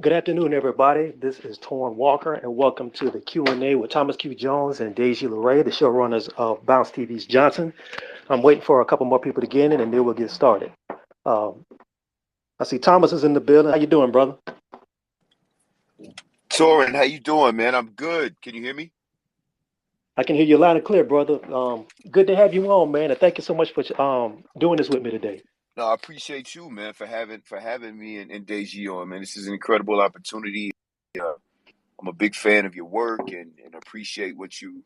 Good afternoon, everybody. This is TorraineWalker, and welcome to the Q&A with Thomas Q. Jones and Deji LaRay, the showrunners of Bounce TV's Johnson. I'm waiting for a couple more people to get in, and then we'll get started. Um, I see Thomas is in the building. How you doing, brother? Torrin, how you doing, man? I'm good. Can you hear me? I can hear you loud and clear, brother. Good to have you on, man, and thank you so much for doing this with me today. No, I appreciate you, man, for having me and Deji on, man. This is an incredible opportunity. Uh, I'm a big fan of your work and appreciate what you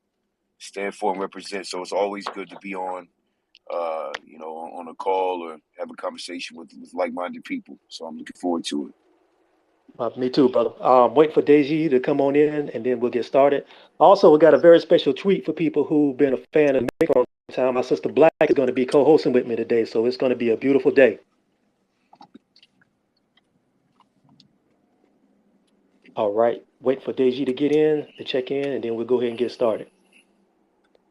stand for and represent. So it's always good to be on, on a call or have a conversation with like-minded people. So I'm looking forward to it. Me too, brother. Waiting for Deji to come on in, and then we'll get started. Also, we got a very special treat for people who've been a fan of me for a long time. My sister Black is going to be co-hosting with me today, so it's going to be a beautiful day. All right, waiting for Deji to get in, to check in, and then we'll go ahead and get started.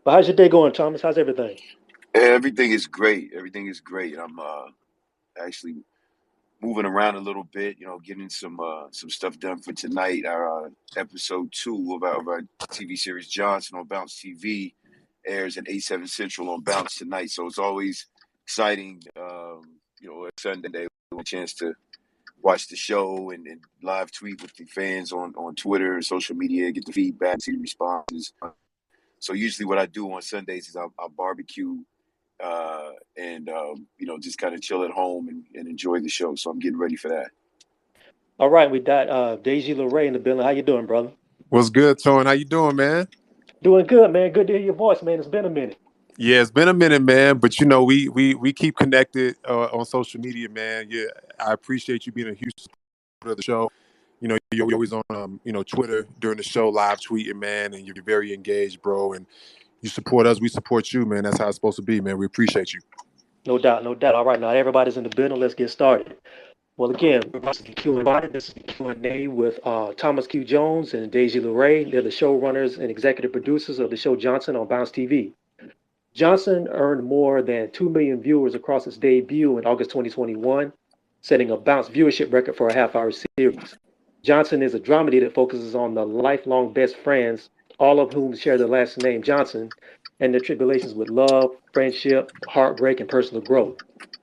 But how's your day going, Thomas? How's everything? Everything is great. Everything is great. I'm actually moving around a little bit, getting some stuff done for tonight. Our episode 2 of our TV series Johnson on Bounce TV airs at 8/7 Central on Bounce tonight. So it's always exciting, Sunday, a chance to watch the show and live tweet with the fans on Twitter and social media, get the feedback, see the responses. So usually what I do on Sundays is I'll barbecue and just kind of chill at home and enjoy the show. So I'm getting ready for that. All right, we got Deji LaRay in the building. How you doing, brother? What's good, Tone? How you doing, man? Doing good, man. Good to hear your voice, man. It's been a minute. Yeah, it's been a minute, man. But we keep connected on social media, man. Yeah, I appreciate you being a huge supporter of the show. You're always on Twitter during the show, live tweeting, man, and you're very engaged, bro. And you support us, we support you, man. That's how it's supposed to be, man. We appreciate you. No doubt, no doubt. All right, now everybody's in the building. Let's get started. Well, again, this is the Q&A. This is the Q&A with Thomas Q. Jones and Deji LaRay. They're the showrunners and executive producers of the show Johnson on Bounce TV. Johnson earned more than 2 million viewers across its debut in August 2021, setting a Bounce viewership record for a half-hour series. Johnson is a dramedy that focuses on the lifelong best friends, all of whom share the last name Johnson, and their tribulations with love, friendship, heartbreak, and personal growth.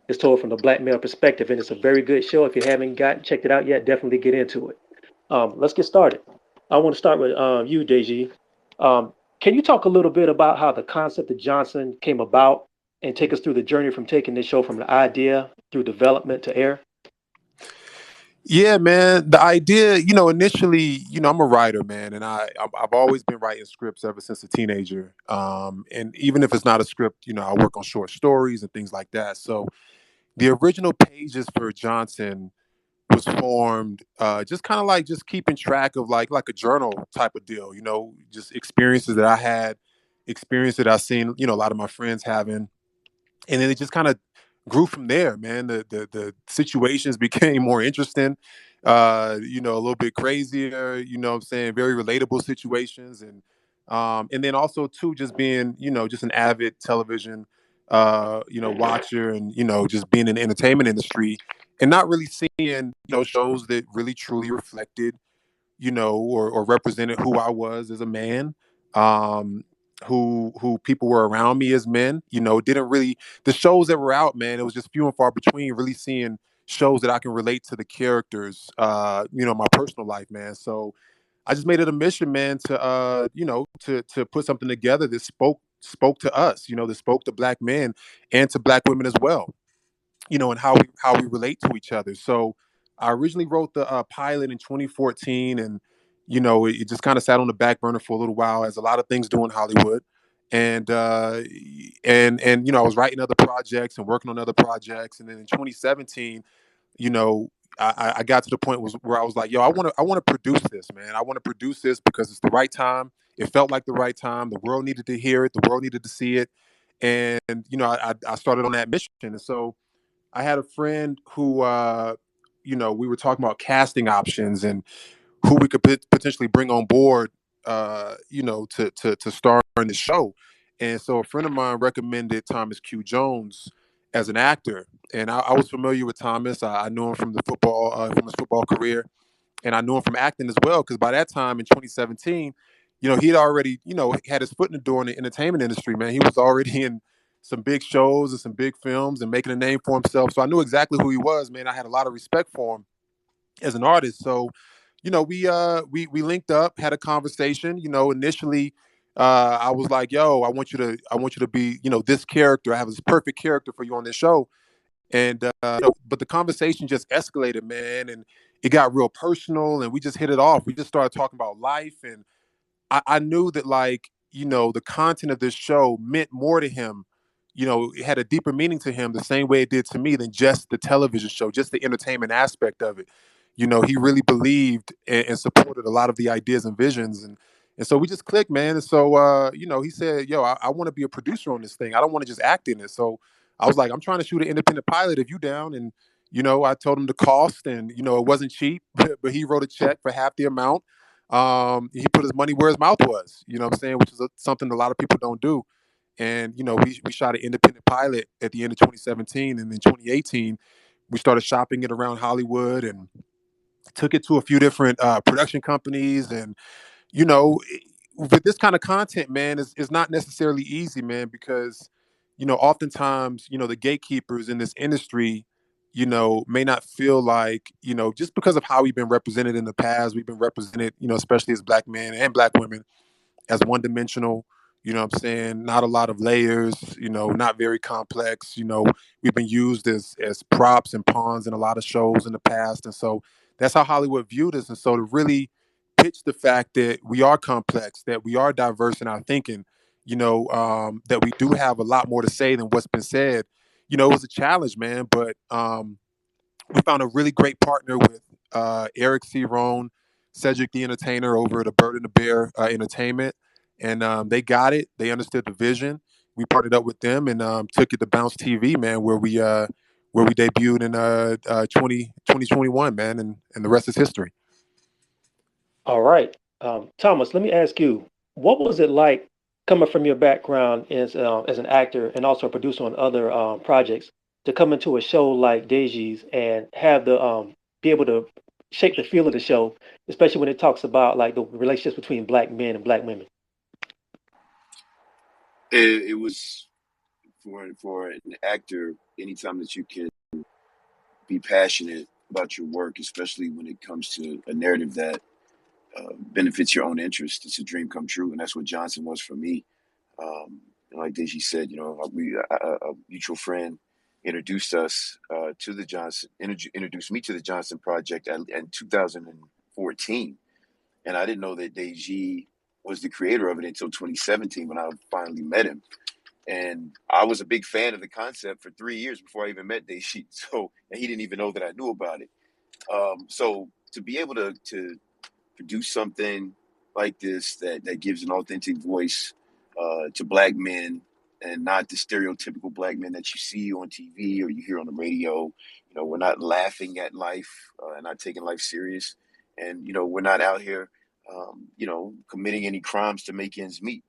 It's told from the black male perspective, and it's a very good show. If you haven't got checked it out yet, definitely get into it. Let's get started. I want to start with you, Deji. Um, can you talk a little bit about how the concept of Johnson came about and take us through the journey from taking this show from the idea through development to air? Yeah, man. The idea, initially, I'm a writer, man, and I've always been writing scripts ever since a teenager. And even if it's not a script, I work on short stories and things like that. So the original pages for Johnson was formed just kind of like just keeping track of like a journal type of deal, just experiences that I had, experience that I've seen, a lot of my friends having. And then it just kind of grew from there, man. The situations became more interesting, a little bit crazier, what I'm saying, very relatable situations. And then also too, just being, just an avid television watcher and, just being in the entertainment industry and not really seeing, shows that really truly reflected, or represented who I was as a man. Um, who people were around me as men, didn't really the shows that were out, man, it was just few and far between really seeing shows that I can relate to the characters, my personal life, man. So I just made it a mission, man, to to put something together that spoke to us, that spoke to black men and to black women as well, and how we relate to each other. So I originally wrote the pilot in 2014, and it just kind of sat on the back burner for a little while, as a lot of things do in Hollywood. And I was writing other projects and working on other projects, and then in 2017, you know. I got to the point where I was like, yo, I want to produce this, man. I want to produce this because it's the right time. It felt like the right time. The world needed to hear it. The world needed to see it. And I started on that mission. And so I had a friend who, we were talking about casting options and who we could potentially bring on board, to star in the show. And so a friend of mine recommended Thomas Q. Jones as an actor, and I was familiar with Thomas. I knew him from the football, from his football career, and I knew him from acting as well because by that time in 2017, he had already had his foot in the door in the entertainment industry. Man, he was already in some big shows and some big films and making a name for himself. So I knew exactly who he was. Man, I had a lot of respect for him as an artist. So, we linked up, had a conversation. Initially, I was like, "Yo, I want you to be, this character. I have this perfect character for you on this show." And but the conversation just escalated, man, and it got real personal, and we just hit it off. We just started talking about life, and I knew that, like, the content of this show meant more to him. It had a deeper meaning to him the same way it did to me than just the television show, just the entertainment aspect of it. He really believed and supported a lot of the ideas and visions, and so we just clicked, man. And so he said, "Yo, I want to be a producer on this thing. I don't want to just act in it." So I was like, "I'm trying to shoot an independent pilot. If you down?" And I told him the cost, and it wasn't cheap, but he wrote a check for half the amount. He put his money where his mouth was, what I'm saying, which is something a lot of people don't do. And, we shot an independent pilot at the end of 2017. And in 2018, we started shopping it around Hollywood and took it to a few different production companies. And, with this kind of content, man, is not necessarily easy, man, because, oftentimes, the gatekeepers in this industry, may not feel like, just because of how we've been represented in the past, we've been represented, especially as black men and black women, as one dimensional, what I'm saying, not a lot of layers, not very complex. We've been used as props and pawns in a lot of shows in the past. And so that's how Hollywood viewed us. And so to really pitch the fact that we are complex, that we are diverse in our thinking, that we do have a lot more to say than what's been said, it was a challenge, man. But we found a really great partner with Eric C. Rohn, Cedric the Entertainer over at the Bird and the Bear Entertainment. And they got it. They understood the vision. We partnered up with them and took it to Bounce TV, man, where we debuted in 2021, man, and the rest is history. All right. Thomas, let me ask you, what was it like coming from your background as an actor and also a producer on other projects to come into a show like Deji's and have the be able to shape the feel of the show, especially when it talks about like the relationships between black men and black women? It was for an actor. Anytime that you can be passionate about your work, especially when it comes to a narrative that benefits your own interest, it's a dream come true, and that's what Johnson was for me. And like Deji said, a mutual friend introduced us to the introduced me to the Johnson Project in 2014, and I didn't know that Deji was the creator of it until 2017 when I finally met him. And I was a big fan of the concept for 3 years before I even met Deji. So, and he didn't even know that I knew about it. So to be able to produce something like this that gives an authentic voice to black men and not the stereotypical black men that you see on TV or you hear on the radio. We're not laughing at life and not taking life serious. And, we're not out here, committing any crimes to make ends meet.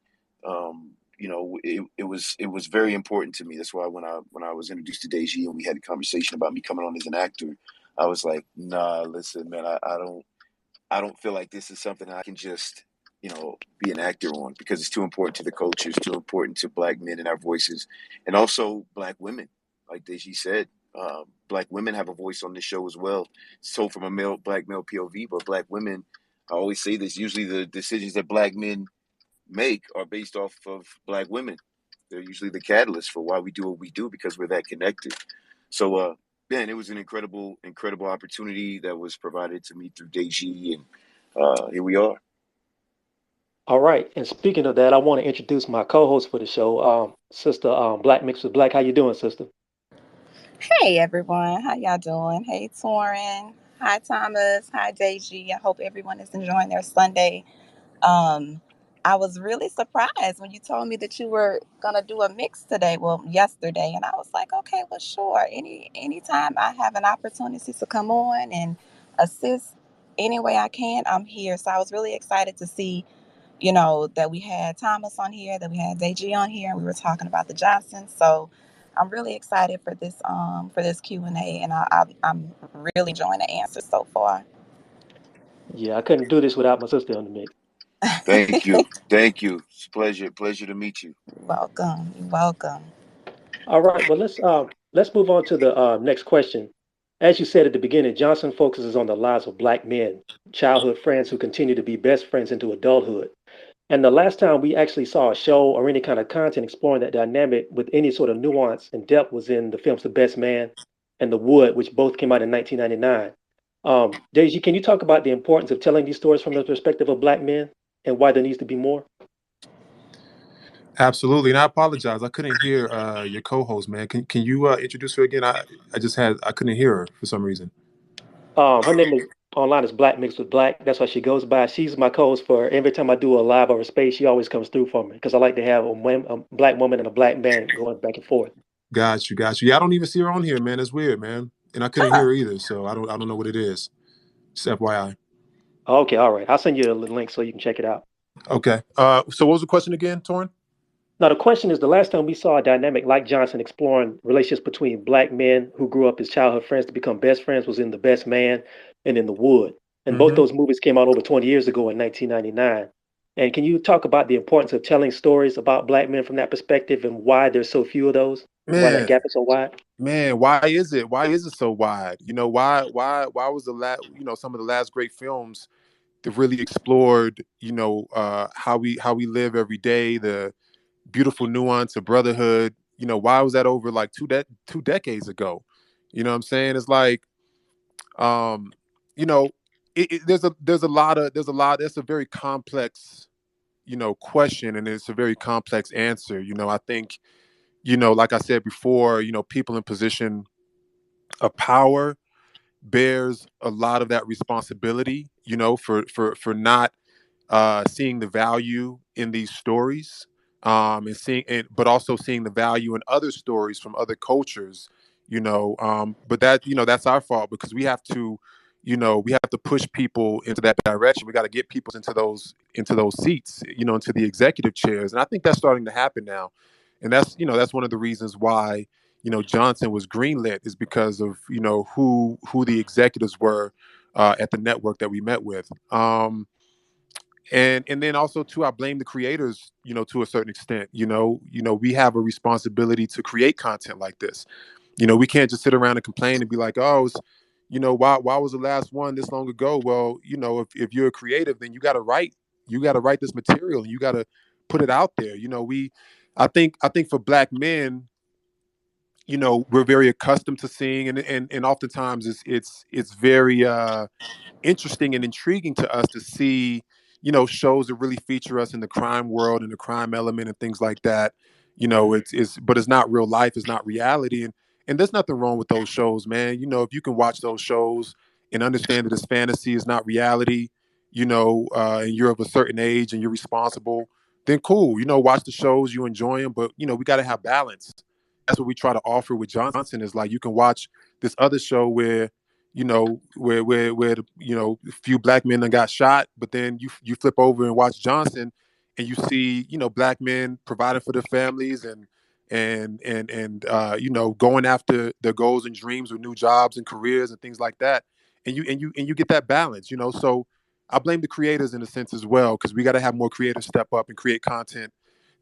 It was very important to me. That's why when I was introduced to Deji and we had a conversation about me coming on as an actor, I was like, nah, listen, man, I don't feel like this is something I can just, be an actor on because it's too important to the culture. It's too important to black men and our voices, and also black women. Like Deji said, black women have a voice on the show as well. So from a black male POV, but black women, I always say this. Usually, the decisions that black men make are based off of black women. They're usually the catalyst for why we do what we do because we're that connected. So, man, it was an incredible, incredible opportunity that was provided to me through Deji, and here we are. All right. And speaking of that, I want to introduce my co-host for the show, Sister Black Mixed with Black. How you doing, Sister? Hey everyone, how y'all doing? Hey Torin, hi Thomas, hi Deji. I hope everyone is enjoying their Sunday. Um, I was really surprised when you told me that you were gonna do a mix today. Well, yesterday, and I was like, okay, well, sure. Anytime I have an opportunity to come on and assist any way I can, I'm here. So I was really excited to see that we had Thomas on here, that we had Deji on here, and we were talking about the Johnsons. So I'm really excited for this Q&A, and I'm really enjoying the answers so far. Yeah, I couldn't do this without my sister on the mix. Thank you. Thank you. It's a pleasure to meet you. You're welcome. You're welcome. All right, well let's move on to the next question. As you said at the beginning, Johnson focuses on the lives of black men, childhood friends who continue to be best friends into adulthood. And the last time we actually saw a show or any kind of content exploring that dynamic with any sort of nuance and depth was in the films The Best Man and The Wood, which both came out in 1999. Deji, can you talk about the importance of telling these stories from the perspective of black men and why there needs to be more? Absolutely, and I apologize. I couldn't hear your co-host, man. Can you introduce her again? I couldn't hear her for some reason. Her name is online is Black Mixed with Black. That's what she goes by. She's my co-host for every time I do a live or a space. She always comes through for me because I like to have a black woman and a black man going back and forth. Got you, got you. Yeah, I don't even see her on here, man. That's weird, man. And I couldn't hear Huh. her either, so I don't know what it is. Just FYI. Okay, all right. I'll send you a link so you can check it out. Okay. So what was the question again, Torrin? Now, the question is the last time we saw a dynamic like Johnson exploring relationships between black men who grew up as childhood friends to become best friends was in The Best Man and in The Wood. And both Mm-hmm. those movies came out over 20 years ago in 1999. And can you talk about the importance of telling stories about black men from that perspective and why there's so few of those and why that Man, gap is so wide? man, why is it so wide? You know, why was the last, some of the last great films that really explored, how we live every day, the beautiful nuance of brotherhood. Why was that over like 2 decades ago? You know what I'm saying? It's like, um, you know, that's a very complex, question, and it's a very complex answer. I think, like I said before, people in position of power bears a lot of that responsibility, for not seeing the value in these stories, and but also seeing the value in other stories from other cultures. But that's our fault because we have to push people into that direction. We got to get people into those seats, into the executive chairs, and I think that's starting to happen now. And that's one of the reasons why Johnson was greenlit, is because of who the executives were at the network that we met with. And then also too, I blame the creators, to a certain extent. We have a responsibility to create content like this. We can't just sit around and complain and be like, oh, why was the last one this long ago? Well, if you're a creative, then you got to write this material, and you got to put it out there. I think for black men, we're very accustomed to seeing, and oftentimes it's very interesting and intriguing to us to see, shows that really feature us in the crime world and the crime element and things like that. But it's not real life, it's not reality, and there's nothing wrong with those shows, man. If you can watch those shows and understand that it's fantasy, is not reality, and you're of a certain age and you're responsible, then cool. Watch the shows, you enjoy them, but we got to have balance. That's what we try to offer with Johnson. Is like, you can watch this other show where where a few black men that got shot, but then you flip over and watch Johnson, and you see black men providing for their families, and going after their goals and dreams with new jobs and careers and things like that, and you get that balance. So I blame the creators in a sense as well, because we got to have more creators step up and create content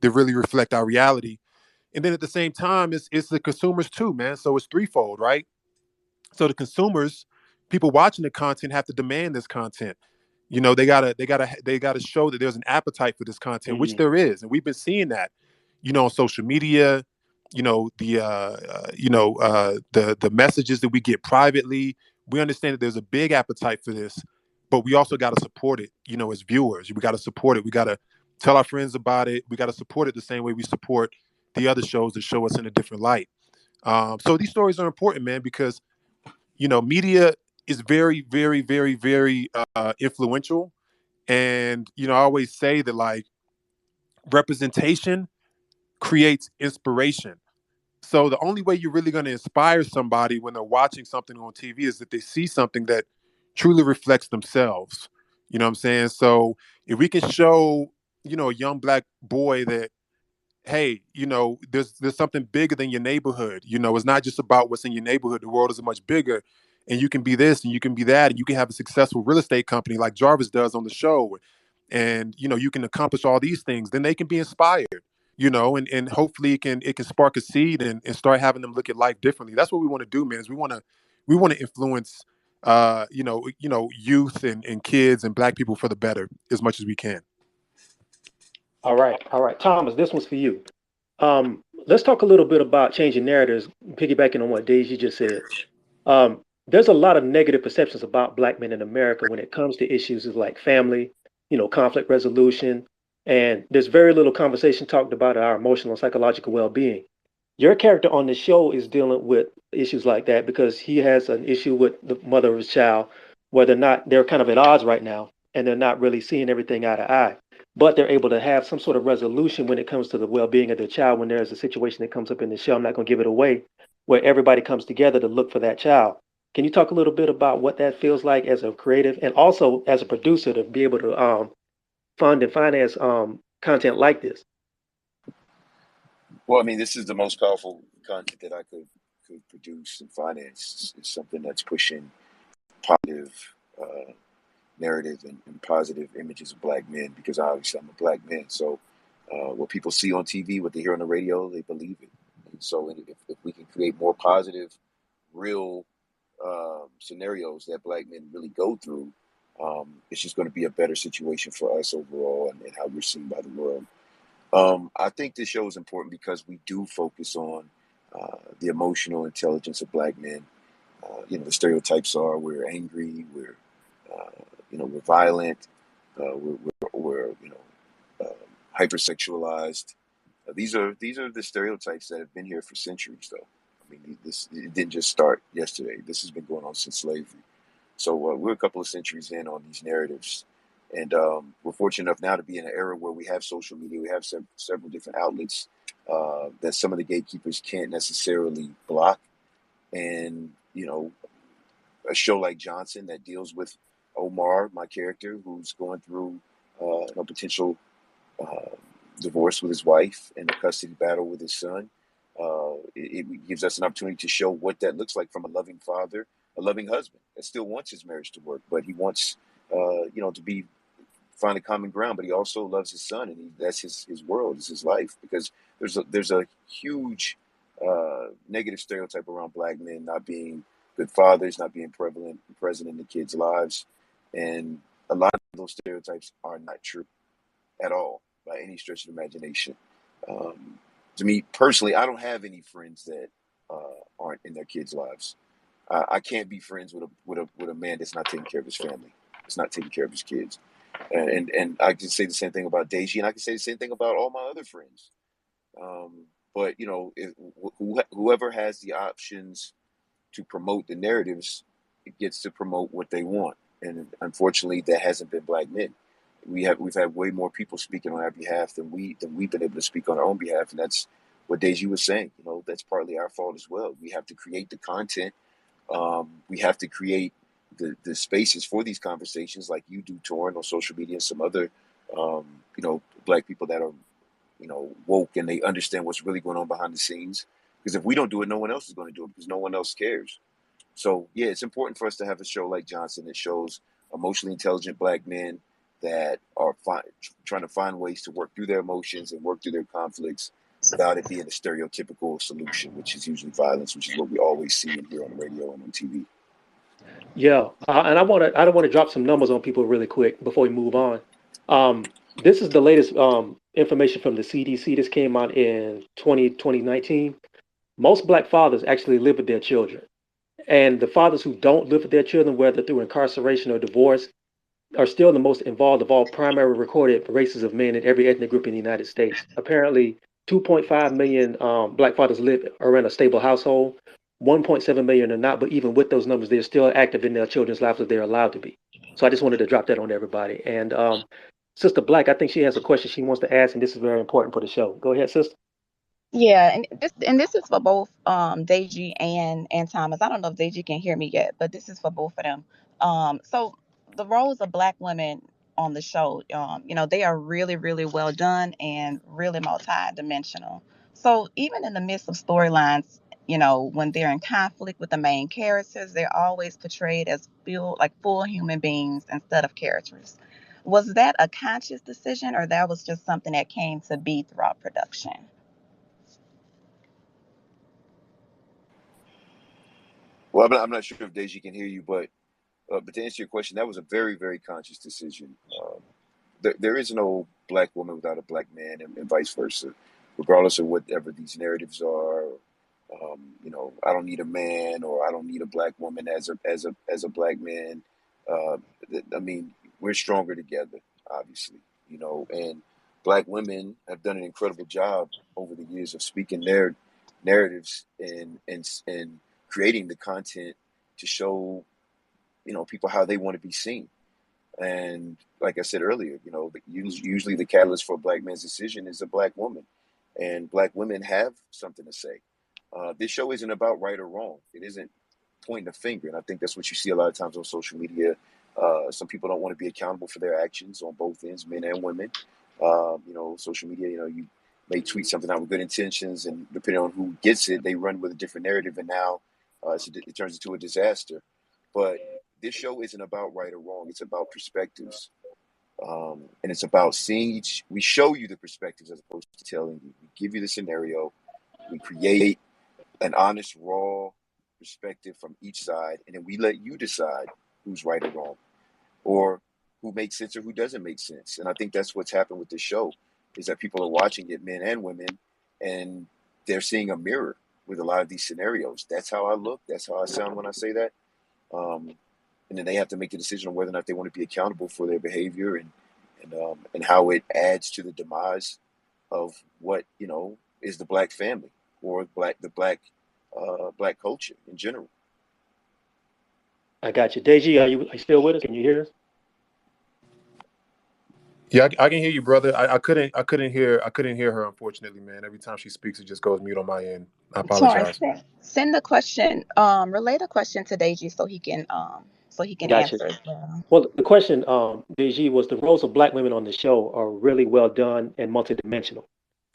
that really reflect our reality. And then at the same time, it's the consumers too, man. So it's threefold, right? So the consumers, people watching the content, have to demand this content. They gotta show that there's an appetite for this content, which Hmm. there is, and we've been seeing that, on social media. The messages that we get privately. We understand that there's a big appetite for this, but we also got to support it. As viewers, we got to support it. We got to tell our friends about it. We got to support it the same way we support the other shows that show us in a different light. So these stories are important, man, because media is very, very, very, very influential. And, I always say that, like, representation creates inspiration. So the only way you're really going to inspire somebody when they're watching something on TV is that they see something that truly reflects themselves. You know what I'm saying? So if we can show, a young black boy that, hey, there's something bigger than your neighborhood. It's not just about what's in your neighborhood. The world is much bigger. and you can be this and you can be that, and you can have a successful real estate company like Jarvis does on the show, and you can accomplish all these things, then they can be inspired, and hopefully it can spark a seed and start having them look at life differently. That's what we want to do, man. Is we want to influence youth and kids and black people for the better as much as we can. All right, Thomas, this one's for you. Let's talk a little bit about changing narratives, piggybacking on what Daisy just said. There's a lot of negative perceptions about black men in America when it comes to issues like family, conflict resolution, and there's very little conversation talked about our emotional and psychological well-being. Your character on the show is dealing with issues like that because he has an issue with the mother of his child, where they're kind of at odds right now, and they're not really seeing everything eye to eye. But they're able to have some sort of resolution when it comes to the well-being of their child. When there's a situation that comes up in the show, I'm not going to give it away, where everybody comes together to look for that child. Can you talk a little bit about what that feels like as a creative and also as a producer to be able to fund and finance content like this? Well, I mean, this is the most powerful content that I could produce and finance. It's something that's pushing positive uh, narrative and positive images of black men, because obviously I'm a black man. So what people see on TV, what they hear on the radio, they believe it. And so if we can create more positive, real scenarios that black men really go through, it's just going to be a better situation for us overall, and how we're seen by the world. I think this show is important because we do focus on the emotional intelligence of black men. The stereotypes are we're angry, uh, we're violent, we're hypersexualized. These are the stereotypes that have been here for centuries, though. I mean, this it didn't just start yesterday. This has been going on since slavery. So we're a couple of centuries in on these narratives, and we're fortunate enough now to be in an era where we have social media, we have several different outlets that some of the gatekeepers can't necessarily block. And a show like Johnson that deals with Omar, my character, who's going through a potential uh, divorce with his wife and a custody battle with his son. It gives us an opportunity to show what that looks like from a loving father, a loving husband that still wants his marriage to work, but he wants, to be find a common ground. But he also loves his son, and that's his world, is his life. Because there's a huge negative stereotype around black men not being good fathers, not being prevalent present in the kids' lives, and a lot of those stereotypes are not true at all by any stretch of the imagination. Um, to me personally, I don't have any friends that aren't in their kids' lives. I can't be friends with a man that's not taking care of his family, that's not taking care of his kids. And I can say the same thing about Deji, and I can say the same thing about all my other friends. But whoever has the options to promote the narratives, it gets to promote what they want. And unfortunately, that hasn't been black men. We've had way more people speaking on our behalf than we've been able to speak on our own behalf, and that's what Deji was saying. That's partly our fault as well. We have to create the content. We have to create the spaces for these conversations, like you do, Torrin, on social media, and some other black people that are woke, and they understand what's really going on behind the scenes. Because if we don't do it, no one else is going to do it, because no one else cares. So yeah, it's important for us to have a show like Johnson that shows emotionally intelligent black men that are trying to find ways to work through their emotions and work through their conflicts without it being a stereotypical solution, which is usually violence, which is what we always see and hear on the radio and on TV. Yeah, and I don't want to drop some numbers on people really quick before we move on. This is the latest information from the CDC. This came out in 2019. Most black fathers actually live with their children. And the fathers who don't live with their children, whether through incarceration or divorce, are still the most involved of all primary recorded races of men in every ethnic group in the United States. Apparently, 2.5 million black fathers live or in a stable household. 1.7 million are not, but even with those numbers, they're still active in their children's lives if they're allowed to be. So I just wanted to drop that on everybody. And Sister Black, I think she has a question she wants to ask, and this is very important for the show. Go ahead, sister. Yeah, and this is for both Deji and Thomas. I don't know if Deji can hear me yet, but this is for both of them. So the roles of black women on the show, they are really, really well done and really multi-dimensional. So even in the midst of storylines, when they're in conflict with the main characters, they're always portrayed as full human beings instead of characters. Was that a conscious decision, or that was just something that came to be throughout production? Well, I'm not sure if Deji can hear you, but to answer your question, that was a very, very conscious decision. There is no black woman without a black man, and vice versa, regardless of whatever these narratives are. I don't need a man, or I don't need a black woman as a black man. Uh, I mean, we're stronger together, obviously. And black women have done an incredible job over the years of speaking their narratives and creating the content to show people how they want to be seen. And like I said earlier, usually the catalyst for a black man's decision is a black woman, and black women have something to say. This show isn't about right or wrong. It isn't pointing a finger, and I think that's what you see a lot of times on social media. Some people don't want to be accountable for their actions on both ends, men and women. Social media. You may tweet something out with good intentions, and depending on who gets it, they run with a different narrative, and now it turns into a disaster. But this show isn't about right or wrong. It's about perspectives. And it's about seeing we show you the perspectives as opposed to telling you. We give you the scenario. We create an honest, raw perspective from each side. And then we let you decide who's right or wrong, or who makes sense or who doesn't make sense. And I think that's what's happened with this show, is that people are watching it, men and women, and they're seeing a mirror with a lot of these scenarios. That's how I look. That's how I sound when I say that. And then they have to make the decision on whether or not they want to be accountable for their behavior and how it adds to the demise of what is the black family, or the black culture in general. I got you. Deji, are you still with us? Can you hear us? Yeah, I can hear you, brother. I couldn't hear her, unfortunately, man. Every time she speaks, it just goes mute on my end. I Torrance, apologize. send the question, relay the question to Deji so he can Gotcha. answer as well. Well, the question, Deji, was the roles of black women on the show are really well done and multidimensional.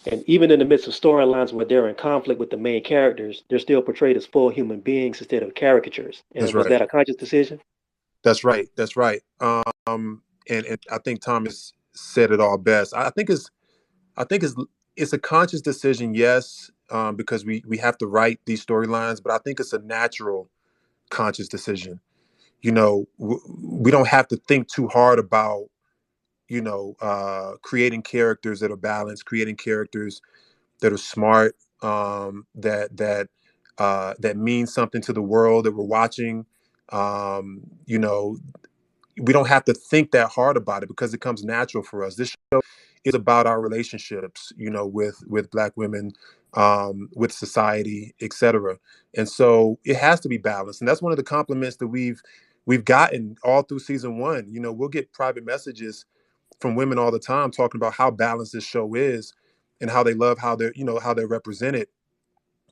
And even in the midst of storylines where they're in conflict with the main characters, they're still portrayed as full human beings instead of caricatures. That's And was right. that a conscious decision? That's right. That's right. And I think Thomas said it all best. I think it's a conscious decision, yes, because we have to write these storylines, but I think it's a natural conscious decision. We don't have to think too hard about creating characters that are balanced, creating characters that are smart, that mean something to the world that we're watching. Um, you know, we don't have to think that hard about it because it comes natural for us. This show is about our relationships, with black women, with society, etc. And so it has to be balanced. And that's one of the compliments that we've gotten all through season one. We'll get private messages from women all the time talking about how balanced this show is and how they love how they're represented.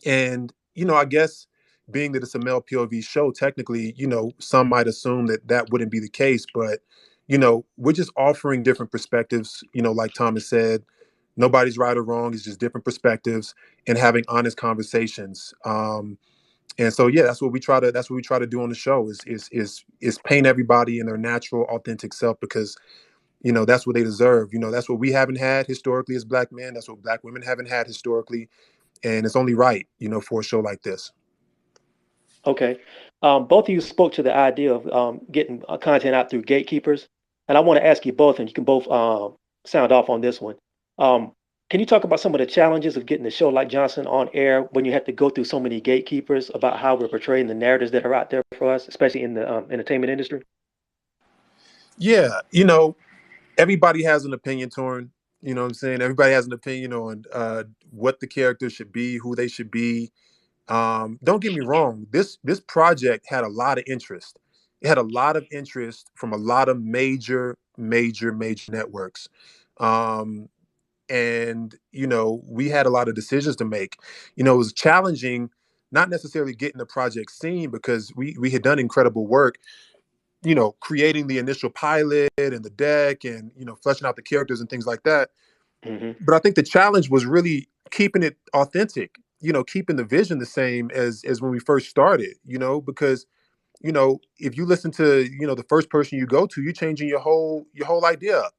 And, I guess being that it's a male POV show, technically, some might assume that that wouldn't be the case, but, we're just offering different perspectives, like Thomas said, nobody's right or wrong. It's just different perspectives and having honest conversations. And so, yeah, that's what we try to do on the show is paint everybody in their natural, authentic self, because, that's what they deserve. That's what we haven't had historically as black men. That's what black women haven't had historically. And it's only right, for a show like this. Okay. Both of you spoke to the idea of getting content out through gatekeepers. And I want to ask you both, and you can both sound off on this one. Um, can you talk about some of the challenges of getting a show like Johnson on air when you have to go through so many gatekeepers about how we're portraying the narratives that are out there for us, especially in the entertainment industry? Yeah, everybody has an opinion, Torn. You know what I'm saying? Everybody has an opinion on what the characters should be, who they should be. Don't get me wrong. This project had a lot of interest. It had a lot of interest from a lot of major, major, major networks. Um, and we had a lot of decisions to make. It was challenging, not necessarily getting the project seen because we had done incredible work, creating the initial pilot and the deck and fleshing out the characters and things like that. Hmm. But I think the challenge was really keeping it authentic, keeping the vision the same as when we first started, because if you listen to the first person you go to, you're changing your whole idea up.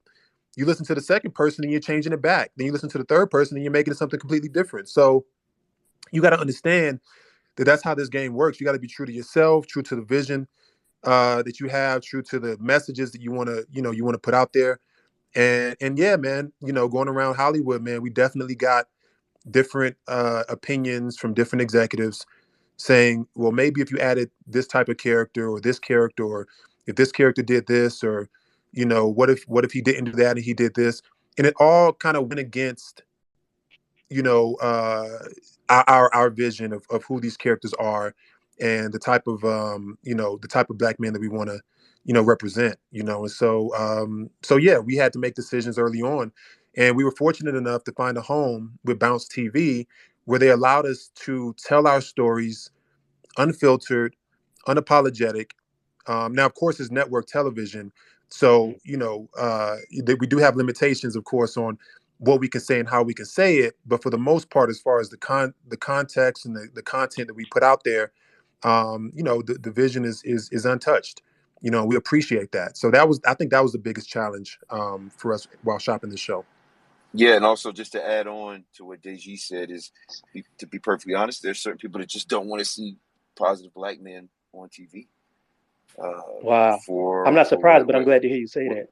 You listen to the second person and you're changing it back. Then you listen to the third person and you're making it something completely different. So you got to understand that that's how this game works. You got to be true to yourself, true to the vision that you have, true to the messages that you want to put out there. And yeah, man, going around Hollywood, man, we definitely got different opinions from different executives saying, well, maybe if you added this type of character or this character, or if this character did this, or what if he didn't do that and he did this, and it all kind of went against you know uh our vision of who these characters are, and the type of black man that we want to represent, and so yeah, we had to make decisions early on, and we were fortunate enough to find a home with Bounce TV, where they allowed us to tell our stories unfiltered, unapologetic. Now, of course, it's network television, so we do have limitations, of course, on what we can say and how we can say it. But for the most part, as far as the context and the content that we put out there, the vision is untouched. We appreciate that. So I think that was the biggest challenge for us while shopping the show. Yeah, and also just to add on to what Deji said is, to be perfectly honest, there's certain people that just don't want to see positive black men on TV. Wow. I'm For not surprised, but I'm what glad to hear you say that.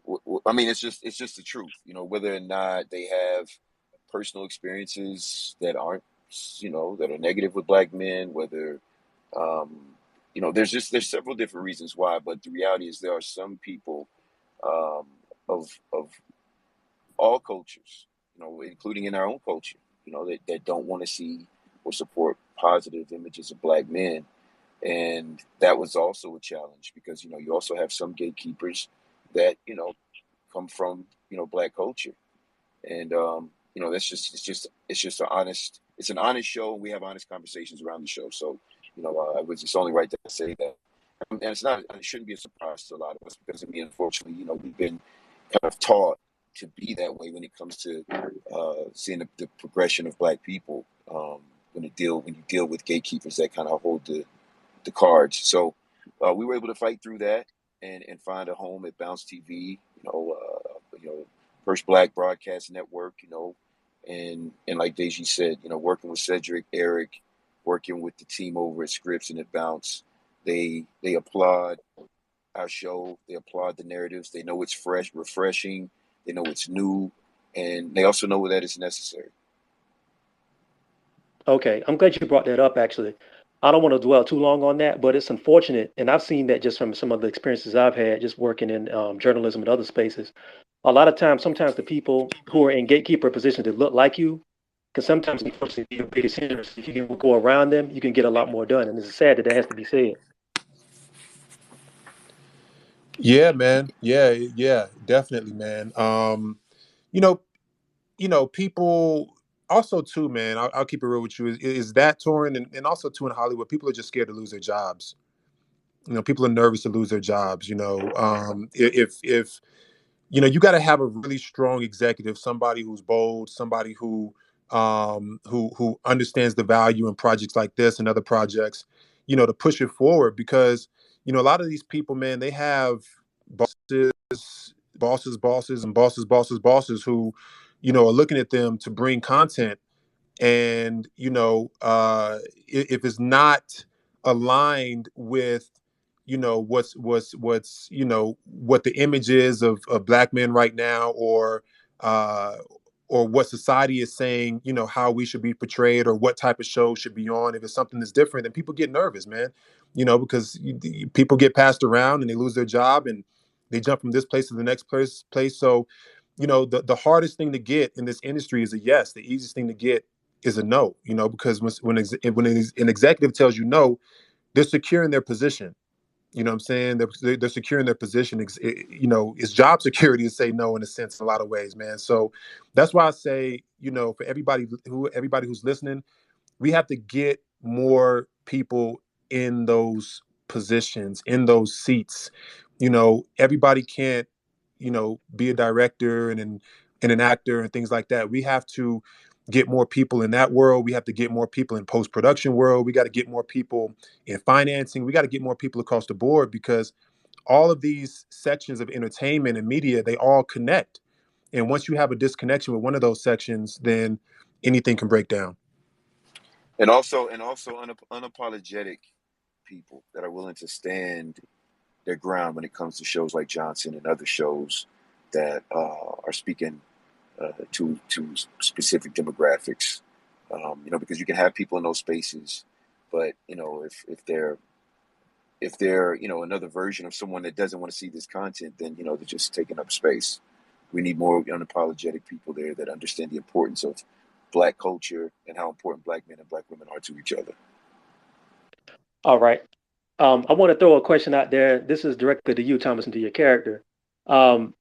I mean, it's just the truth. Whether or not they have personal experiences that aren't, that are negative with black men, whether, um, there's several different reasons why. But the reality is there are some people, um, of all cultures, including in our own culture, that don't want to see or support positive images of black men. And that was also a challenge because, you also have some gatekeepers that, come from, black culture. And, that's it's an honest show. We have honest conversations around the show. So, it's only right to say that. And it shouldn't be a surprise to a lot of us because, I mean, unfortunately, we've been kind of taught to be that way when it comes to seeing the progression of black people, when you deal with gatekeepers that kind of hold the cards. So we were able to fight through that and find a home at Bounce TV, first black broadcast network, and like Deji said, working with Cedric, Eric, working with the team over at Scripps and at Bounce, they applaud our show. They applaud the narratives. They know it's fresh, refreshing. They know it's new, and they also know that it's necessary. Okay, I'm glad you brought that up, actually. I don't want to dwell too long on that, but it's unfortunate, and I've seen that just from some of the experiences I've had just working in journalism and other spaces. A lot of times, sometimes the people who are in gatekeeper positions that look like you can sometimes unfortunately be your biggest hindrance. If you can go around them, you can get a lot more done, and it's sad that that has to be said. Yeah, man. Yeah, yeah, definitely, man. You know, people also too, man. I'll keep it real with you. Is that touring, and also too in Hollywood, people are just scared to lose their jobs. People are nervous to lose their jobs. If you got to have a really strong executive, somebody who's bold, somebody who understands the value in projects like this and other projects, to push it forward, because a lot of these people, man, they have bosses, bosses, and bosses who are looking at them to bring content, and if it's not aligned with what's what the image is of black men right now, uh or what society is saying, how we should be portrayed, or what type of show should be on. If it's something that's different, then people get nervous, man, because people get passed around and they lose their job, and they jump from this place to the next place. So the hardest thing to get in this industry is a yes. The easiest thing to get is a no, because when an executive tells you no, they're secure in their position. You know what I'm saying? They're secure in their position. It's job security to say no, in a sense, in a lot of ways, man. So that's why I say, for everybody who's listening, we have to get more people in those positions, in those seats. Everybody can't, be a director and an actor and things like that. We have to get more people in that world. We have to get more people in post-production world. We got to get more people in financing. We got to get more people across the board, because all of these sections of entertainment and media, they all connect. And once you have a disconnection with one of those sections, then anything can break down. And also unapologetic people that are willing to stand their ground when it comes to shows like Johnson and other shows that are speaking to specific demographics. Because you can have people in those spaces, but if they're another version of someone that doesn't want to see this content, then they're just taking up space. We need more unapologetic people there that understand the importance of Black culture and how important Black men and Black women are to each other. All right. I want to throw a question out there. This is directly to you, Thomas, and to your character. Um,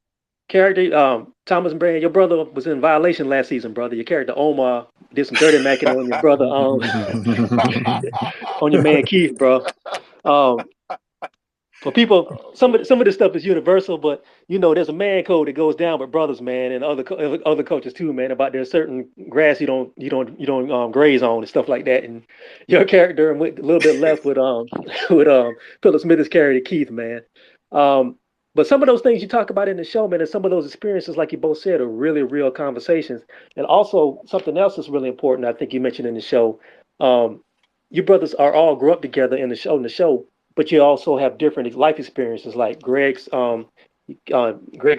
Thomas Brand, your brother was in violation last season, brother. Your character Omar did some dirty macking on your brother, on your man Keith, bro. Um, for people, some of this stuff is universal, but there's a man code that goes down with brothers, man, and other cultures too, man. About there's certain grass you don't graze on and stuff like that. And your character went a little bit left with with Philip Smith's character Keith, man. Um, but some of those things you talk about in the show, man, and some of those experiences, like you both said, are really real conversations. And also something else that's really important, I think you mentioned in the show. Um, you brothers are all grew up together in the show, but you also have different life experiences. Like Greg's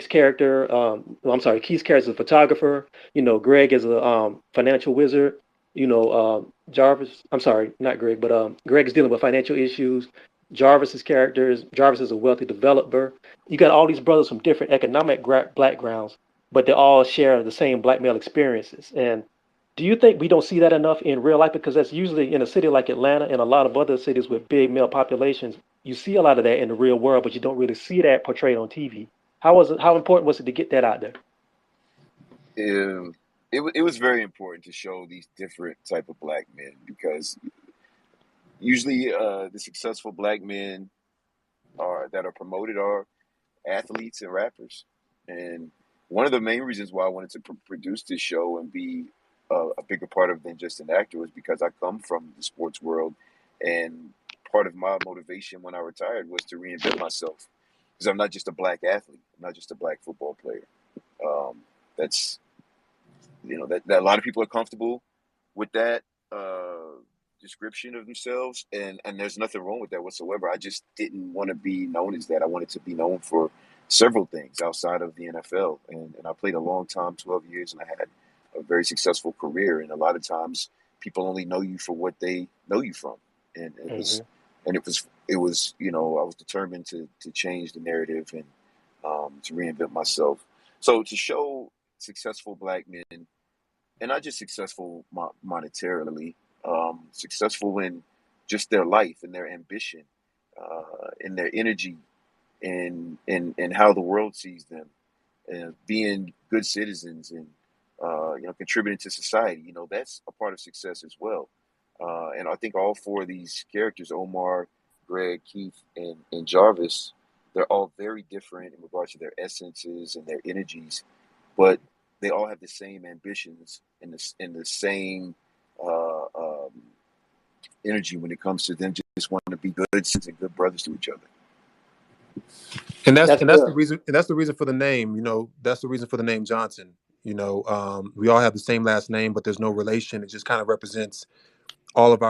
character, I'm sorry, Keith's character is a photographer. Greg is a financial wizard. Jarvis, I'm sorry, not Greg, but Greg is dealing with financial issues. Jarvis is a wealthy developer. You got all these brothers from different economic backgrounds, but they all share the same black male experiences. And do you think we don't see that enough in real life? Because that's usually in a city like Atlanta and a lot of other cities with big male populations. You see a lot of that in the real world, but you don't really see that portrayed on TV. How important was it to get that out there? Um, it was very important to show these different type of Black men, because usually the successful Black men that are promoted are athletes and rappers. And one of the main reasons why I wanted to produce this show and be a bigger part of than just an actor was because I come from the sports world, and part of my motivation when I retired was to reinvent myself, because I'm not just a Black athlete, I'm not just a Black football player. Um, that's that a lot of people are comfortable with that description of themselves, and there's nothing wrong with that whatsoever. I just didn't want to be known as that. I wanted to be known for several things outside of the NFL, and I played a long time, 12 years, and I had a very successful career. And a lot of times, people only know you for what they know you from, and it was Hmm. and it was I was determined to change the narrative and to reinvent myself. So to show successful Black men, and not just successful monetarily, successful in just their life and their ambition, and their energy, and how the world sees them, and being good citizens, and contributing to society. That's a part of success as well. And I think all four of these characters, Omar, Greg, Keith, and Jarvis, they're all very different in regards to their essences and their energies, but they all have the same ambitions and the same uh, um, energy when it comes to them just wanting to be good sons and good brothers to each other. And that's That's and that's the real. reason. And that's the reason for the name. That's the reason for the name Johnson. We all have the same last name, but there's no relation. It just kind of represents all of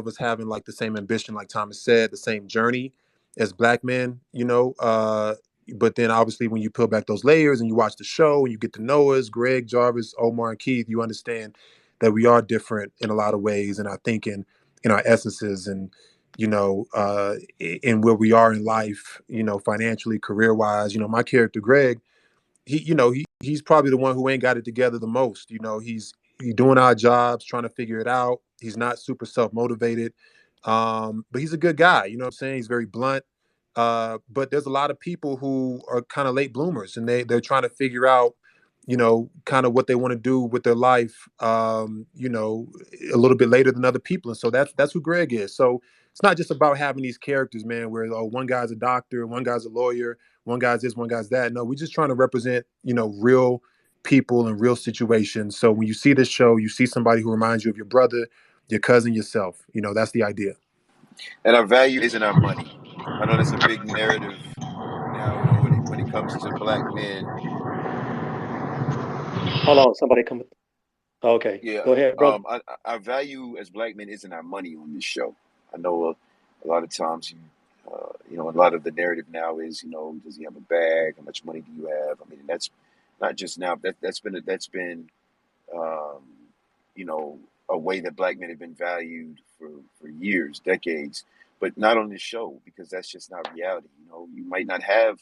us having like the same ambition, like Thomas said, the same journey as Black men. But then obviously when you peel back those layers and you watch the show and you get to know us, Greg, Jarvis, Omar, and Keith, you understand that we are different in a lot of ways in our thinking, in our essences, and in where we are in life, financially, career wise. My character Greg, he's probably the one who ain't got it together the most. He's doing our jobs, trying to figure it out. He's not super self-motivated, but he's a good guy. You know what I'm saying? He's very blunt. But there's a lot of people who are kind of late bloomers, and they're trying to figure out, kind of what they want to do with their life, a little bit later than other people. And so that's who Greg is. So it's not just about having these characters, man, where one guy's a doctor, one guy's a lawyer, one guy's this, one guy's that. No, we're just trying to represent, real people in real situations. So when you see this show, you see somebody who reminds you of your brother, your cousin, yourself. That's the idea. And our value isn't our money. I know that's a big narrative now. When it comes to black men. Hold on, somebody come. Okay, Yeah, go ahead, brother. our value as black men isn't our money on this show. I know a lot of times, a lot of the narrative now is, does he have a bag? How much money do you have? I mean, that's not just now. That's been um, you know, a way that black men have been valued for years, decades, but not on this show because that's just not reality. You might not have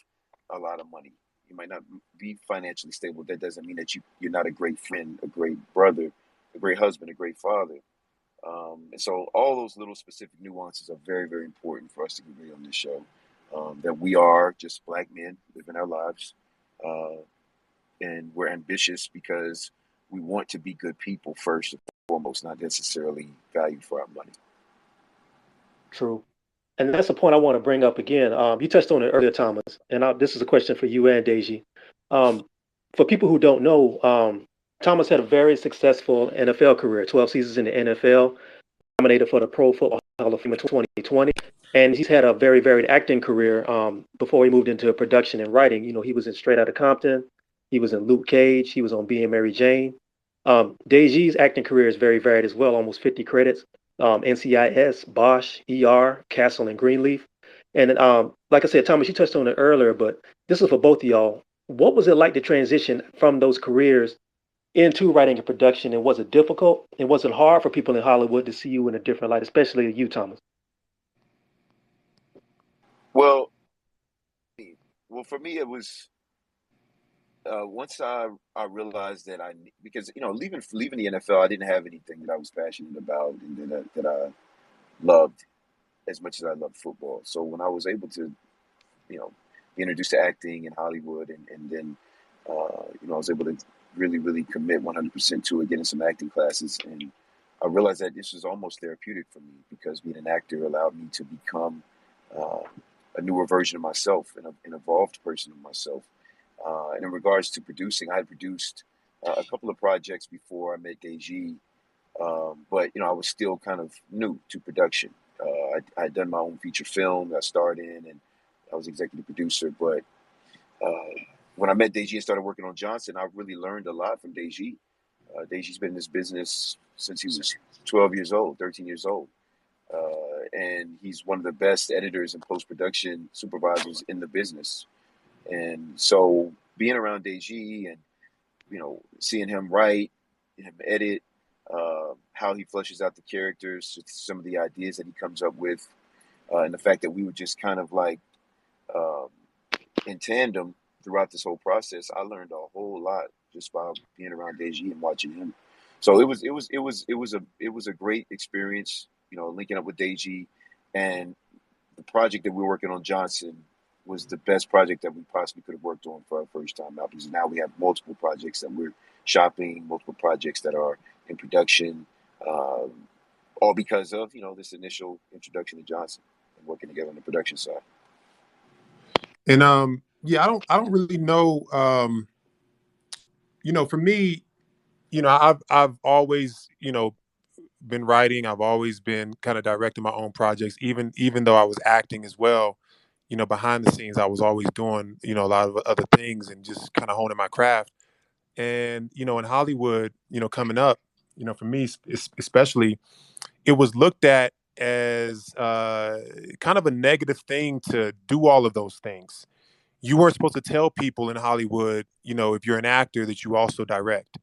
a lot of money. You might not be financially stable. That doesn't mean that you're not a great friend, a great brother, a great husband, a great father. And so all those little specific nuances are very, very important for us to convey on this show. That we are just black men living our lives. Uh, and we're ambitious because we want to be good people first and foremost, not necessarily valued for our money. True. And that's a point I want to bring up again. You touched on it earlier, Thomas, and this is a question for you and Deji. Um, for people who don't know, Thomas had a very successful NFL career, 12 seasons in the NFL, nominated for the Pro Football Hall of Fame in 2020. And he's had a very varied acting career before he moved into production and writing. He was in Straight Outta Compton, he was in Luke Cage, he was on Being Mary Jane. Deji's acting career is very varied as well, almost 50 credits. NCIS, Bosch, ER, Castle, and Greenleaf. And like I said, Thomas, you touched on it earlier, but this is for both of y'all. What was it like to transition from those careers into writing and production? And was it difficult? And was it hard for people in Hollywood to see you in a different light, especially you, Thomas? Well, for me, it was once I realized that because leaving the NFL, I didn't have anything that I was passionate about and that I loved as much as I loved football. So when I was able to, be introduced to acting in Hollywood, and then I was able to really, really commit 100% to it, getting some acting classes, and I realized that this was almost therapeutic for me because being an actor allowed me to become uh, a newer version of myself and an evolved person of myself. And in regards to producing, I had produced a couple of projects before I met Deji, but I was still kind of new to production. I had done my own feature film that I starred in, and I was executive producer. But uh, when I met Deji and started working on Johnson, I really learned a lot from Deji. Deji's been in this business since he was 12 years old, 13 years old. And he's one of the best editors and post production supervisors in the business. And so being around Deji and seeing him write, him edit, how he fleshes out the characters, some of the ideas that he comes up with, and the fact that we were just kind of like um, in tandem throughout this whole process, I learned a whole lot just by being around Deji and watching him. So it was a great experience, linking up with Deji, and the project that we were working on, Johnson, was the best project that we possibly could have worked on for our first time out, because now we have multiple projects that we're shopping, multiple projects that are in production, um, all because of this initial introduction to Johnson and working together on the production side. And yeah, I don't really know. For me, I've always, been writing. I've always been kind of directing my own projects, even though I was acting as well. Behind the scenes, I was always doing, a lot of other things and just kind of honing my craft. And, in Hollywood, coming up, for me, especially, it was looked at as kind of a negative thing to do all of those things. You weren't supposed to tell people in Hollywood, if you're an actor, that you also direct.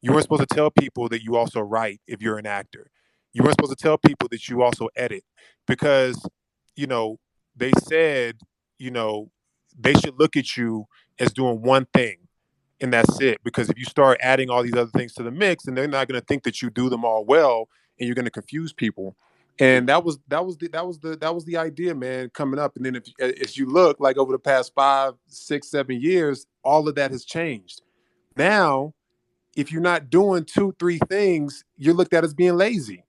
You weren't supposed to tell people that you also write if you're an actor. You weren't supposed to tell people that you also edit, because, you know, they said, you know, they should look at you as doing one thing, and that's it. Because if you start adding all these other things to the mix, then they're not going to think that you do them all well, and you're going to confuse people. And that was the idea, man, coming up. And then if you look, like, over the past 5, 6, 7 years, all of that has changed. Now, if you're not doing 2, 3 things, you're looked at as being lazy.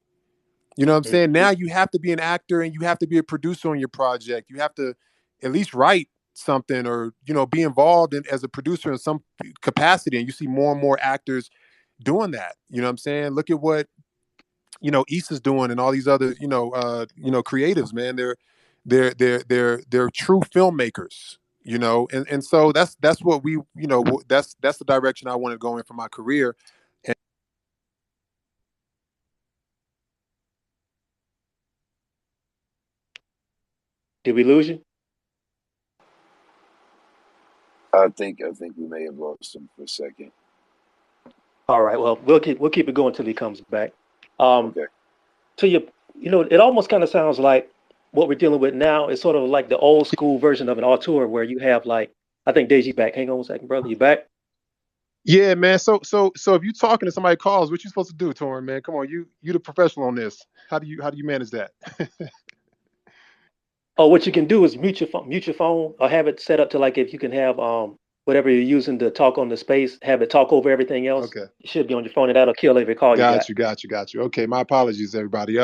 You know what I'm saying? Now you have to be an actor and you have to be a producer on your project. You have to at least write something, or be involved in as a producer in some capacity, and you see more and more actors doing that. You know what I'm saying? Look at what Issa's doing, and all these other creatives, man. They're true filmmakers. And so that's what we that's the direction I want to go in for my career. Did we lose you? I think we may have lost him for a second. All right. Well, we'll keep it going until he comes back. Um, Okay. to your, it almost kind of sounds like what we're dealing with now is sort of like the old school version of an auteur, where you have like, I think Deji back. Hang on a second, brother. You back? Yeah, man. So if you talking to somebody calls, what you supposed to do, Torrin, man? Come on, you the professional on this. How do you manage that? Oh, what you can do is mute your phone, or have it set up to like if you can have whatever you're using to talk on the space, have it talk over everything else. Okay. It should be on your phone, and that'll kill every call you got. Got you. Okay, my apologies, everybody.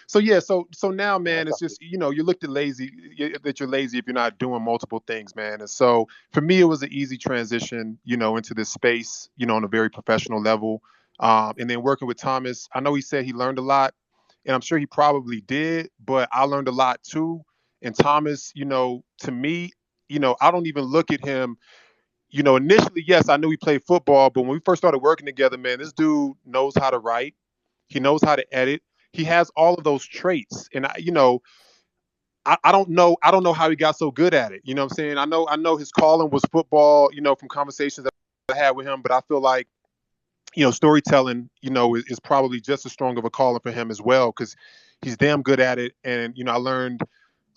So yeah, so now, No, man, it's it's all good. just you looked at that you're lazy if you're not doing multiple things, man. And so for me, it was an easy transition, into this space, on a very professional level. And then working with Thomas, I know he said he learned a lot, and I'm sure he probably did, but I learned a lot too. And Thomas, to me, I don't even look at him. Initially, yes, I knew he played football, but when we first started working together, man, this dude knows how to write. He knows how to edit. He has all of those traits, and I don't know how he got so good at it. You know what I'm saying? I know his calling was football. From conversations that I had with him, but I feel like storytelling, is probably just as strong of a calling for him as well, because he's damn good at it. And I learned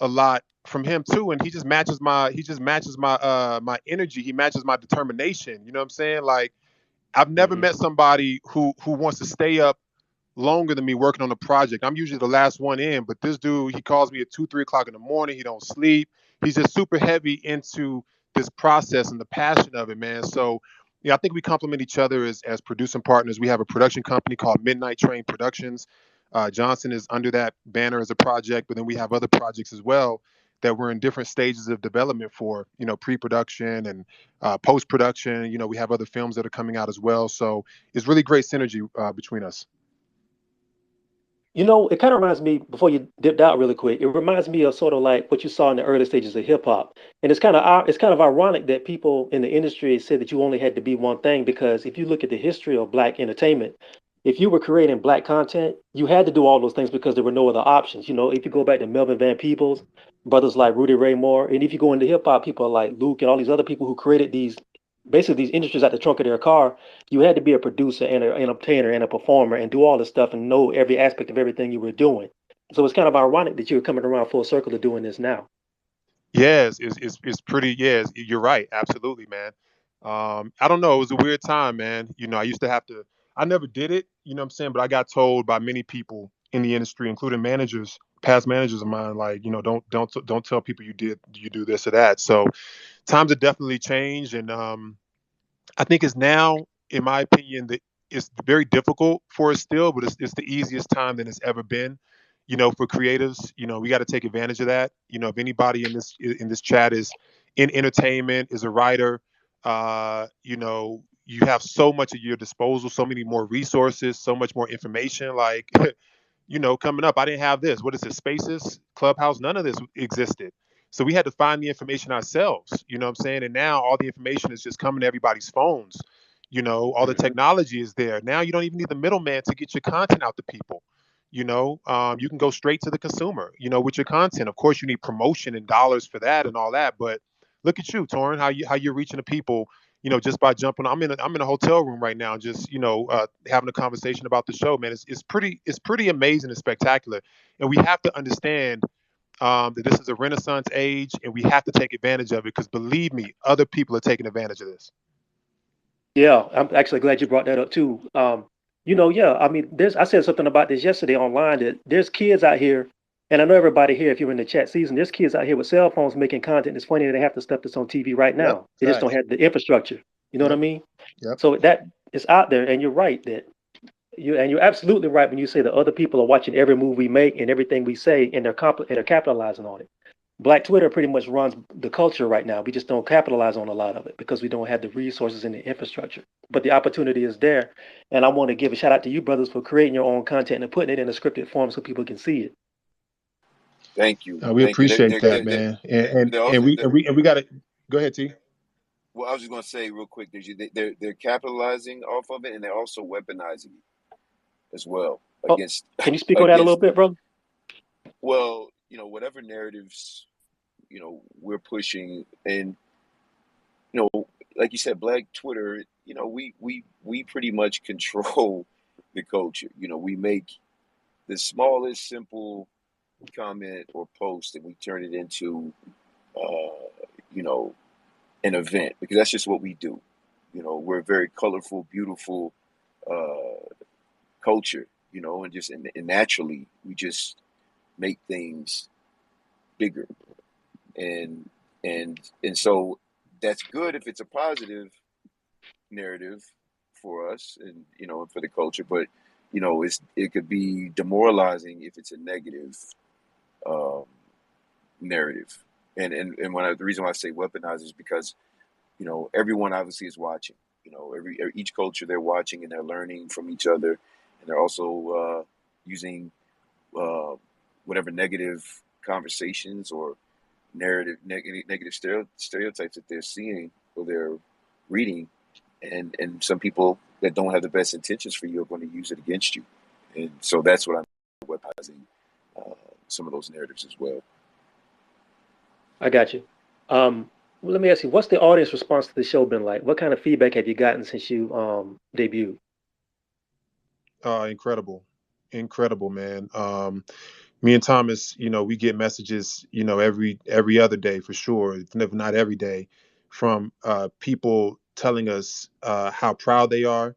a lot from him too, and he just matches my energy. He matches my determination. You know what I'm saying? Like, I've never Hmm. met somebody who wants to stay up longer than me working on a project. I'm usually the last one in, but this dude, he calls me at 2, 3 o'clock in the morning. He don't sleep. He's just super heavy into this process and the passion of it, man. So, yeah, I think we complement each other as producing partners. We have a production company called Midnight Train Productions. Johnson is under that banner as a project, but then we have other projects as well that we're in different stages of development for, pre-production and post-production. We have other films that are coming out as well. So it's really great synergy between us. It kind of reminds me, before you dipped out really quick, it reminds me of sort of like what you saw in the early stages of hip hop. And it's kind of ironic that people in the industry said that you only had to be one thing, because if you look at the history of black entertainment, if you were creating black content, you had to do all those things because there were no other options. If you go back to Melvin Van Peebles, brothers like Rudy Ray Moore, and if you go into hip hop, people like Luke and all these other people who created these industries at the trunk of their car, you had to be a producer and an obtainer and a performer and do all this stuff and know every aspect of everything you were doing. So it's kind of ironic that you're coming around full circle to doing this now. Yes, it's pretty. Yes, you're right. Absolutely, man. I don't know. It was a weird time, man. I used to have to. I never did it. You know what I'm saying? But I got told by many people in the industry, including managers, past managers of mine, like, don't tell people you do this or that. So times have definitely changed, and I think it's now, in my opinion, that it's very difficult for us still, but it's the easiest time than it's ever been. For creatives, we got to take advantage of that. If anybody in this chat is in entertainment, is a writer, you have so much at your disposal, so many more resources, so much more information. Like, coming up, I didn't have this. What is it? Spaces, Clubhouse, none of this existed. So we had to find the information ourselves, what I'm saying? And now all the information is just coming to everybody's phones. All the Hmm. technology is there. Now you don't even need the middleman to get your content out to people. You can go straight to the consumer, with your content. Of course, you need promotion and dollars for that and all that. But look at you, Torrin, how you're reaching the people, just by jumping. I'm in a hotel room right now, just having a conversation about the show, man. It's pretty amazing and spectacular, and we have to understand that this is a renaissance age, and we have to take advantage of it, because believe me, other people are taking advantage of this. Yeah, I'm actually glad you brought that up too. Yeah, I mean, I said something about this yesterday online, that there's kids out here, and I know everybody here, if you're in the chat season, there's kids out here with cell phones making content. It's funny that they have the stuff that's on TV right Yep, now. They just don't facts. have the infrastructure. You know what I Yep, mean? yep. So that is out there, and you're right that you're absolutely right when you say that other people are watching every move we make and everything we say, and they're capitalizing on it. Black Twitter pretty much runs the culture right now. We just don't capitalize on a lot of it because we don't have the resources and the infrastructure. But the opportunity is there. And I want to give a shout out to you brothers for creating your own content and putting it in a scripted form so people can see it. Thank you, We thank you. appreciate that, man. They're also, And we got to go ahead, T. well, I was just gonna say real quick, they're capitalizing off of it, and they're also weaponizing it as well Oh, against can you speak on that a little against bit, brother? well, whatever narratives we're pushing, and like you said, Black Twitter, we pretty much control the culture. We make the smallest simple comment or post, and we turn it into you know an event, because that's just what we do. We're a very colorful, beautiful culture. And naturally we just make things bigger, and so that's good if it's a positive narrative for us, and for the culture. But it could be demoralizing if it's a negative um, narrative. And the reason why I say weaponize is because everyone obviously is watching. Each culture, they're watching and they're learning from each other, and they're also using uh, whatever negative conversations or negative stereotypes that they're seeing or they're reading, and some people that don't have the best intentions for you are going to use it against you. And so that's what I'm weaponizing uh, some of those narratives as well. I got you. Well, let me ask you, what's the audience response to the show been like? What kind of feedback have you gotten since you debuted? Incredible, incredible, man. Me and Thomas, we get messages, every other day for sure, if not every day, from people telling us how proud they are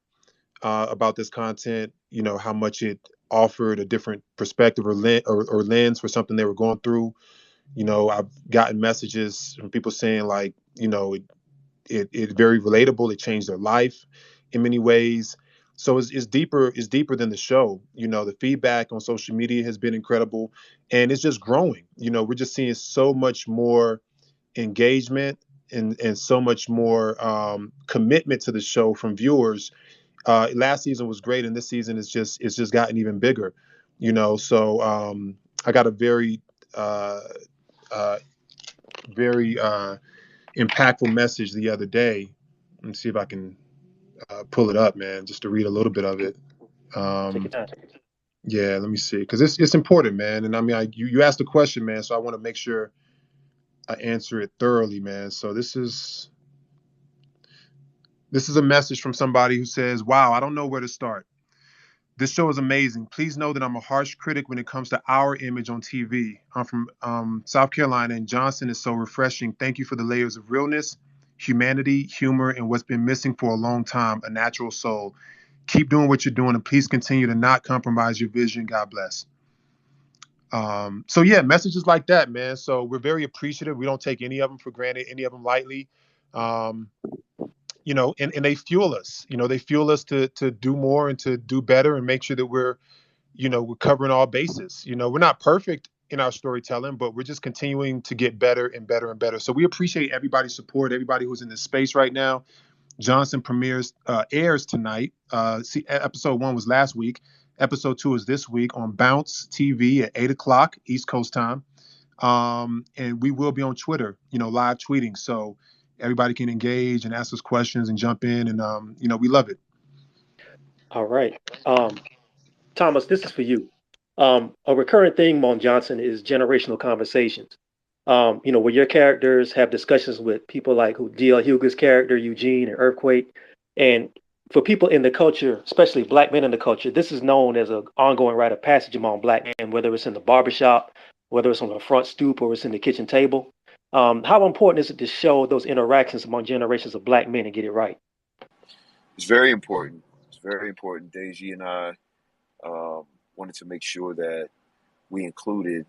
about this content. How much it offered a different perspective or lens for something they were going through. I've gotten messages from people saying like, it very relatable. It changed their life in many ways. So it's deeper than the show. The feedback on social media has been incredible, and it's just growing. We're just seeing so much more engagement and so much more commitment to the show from viewers. Last season was great, and this season it's just gotten even bigger. So I got a uh, uh, very impactful message the other day. Let me see if I can pull it up, man, just to read a little bit of it. Take Um, your time. yeah, let me see, because it's important, man. And I mean, you asked the question, man, so I want to make sure I answer it thoroughly, man. So this is a message from somebody who says, "Wow, I don't know where to start. This show is amazing. Please know that I'm a harsh critic when it comes to our image on TV. I'm from South Carolina, and Johnson is so refreshing. Thank you for the layers of realness, humanity, humor, and what's been missing for a long time, a natural soul. Keep doing what you're doing, and please continue to not compromise your vision. God bless." So yeah, messages like that, man. So we're very appreciative. We don't take any of them for granted, any of them lightly. Um, and they fuel us. They fuel us to do more and to do better and make sure that we're covering all bases. We're not perfect in our storytelling, but we're just continuing to get better and better and better. So we appreciate everybody's support, everybody who's in this space right now. Johnson airs tonight. Episode 1 was last week. Episode 2 is this week on Bounce TV at 8 o'clock East Coast time. And we will be on Twitter, live tweeting. So everybody can engage and ask us questions and jump in. And, we love it. All right. Thomas, this is for you. A recurring theme on Johnson is generational conversations. Where your characters have discussions with people like who D.L. Huger's character, Eugene, and Earthquake. And for people in the culture, especially black men in the culture, this is known as an ongoing rite of passage among black men, whether it's in the barbershop, whether it's on the front stoop, or it's in the kitchen table. How important is it to show those interactions among generations of black men and get it right? It's very important. It's very important. Deji and I um, wanted to make sure that we included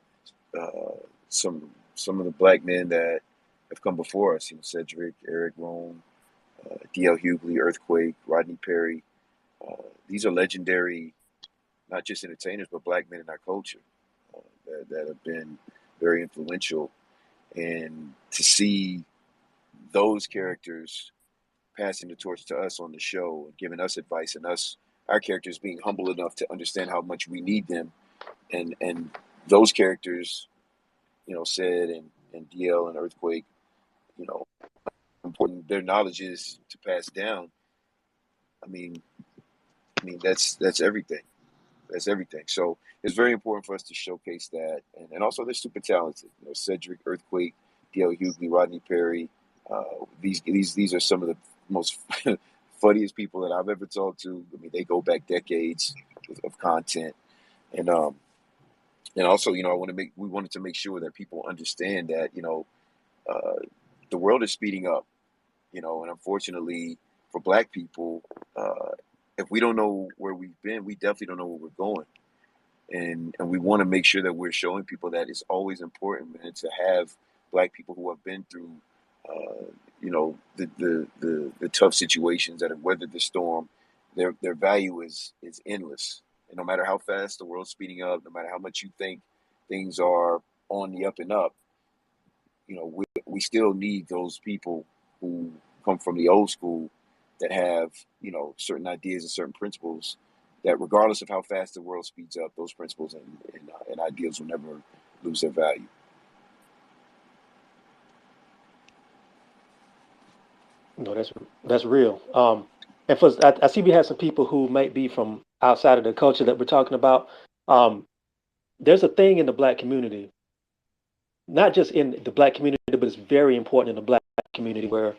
uh, some of the black men that have come before us. Cedric, Eric Rome, D.L. Hughley, Earthquake, Rodney Perry. These are legendary, not just entertainers, but black men in our culture that have been very influential. and to see those characters passing the torch to us on the show and giving us advice, and our characters being humble enough to understand how much we need them, and those characters, Sid and DL and Earthquake, you know, important their knowledge is to pass down. I mean, that's everything. That's everything. So it's very important for us to showcase that, and also they're super talented. Cedric, Earthquake, DL Hughley, Rodney Perry. These are some of the most funniest people that I've ever talked to. I mean, they go back decades of content, and also, we wanted to make sure that people understand that, the world is speeding up, and unfortunately for Black people, if we don't know where we've been, we definitely don't know where we're going. And we want to make sure that we're showing people that it's always important, man, to have Black people who have been through, the tough situations that have weathered the storm. Their value is endless, and no matter how fast the world's speeding up, no matter how much you think things are on the up and up, we still need those people who come from the old school that have, certain ideas and certain principles that regardless of how fast the world speeds up, those principles and ideals will never lose their value. No, that's real. And for I see we have some people who might be from outside of the culture that we're talking about. Um, there's a thing in the Black community, not just in the Black community, but it's very important in the Black community where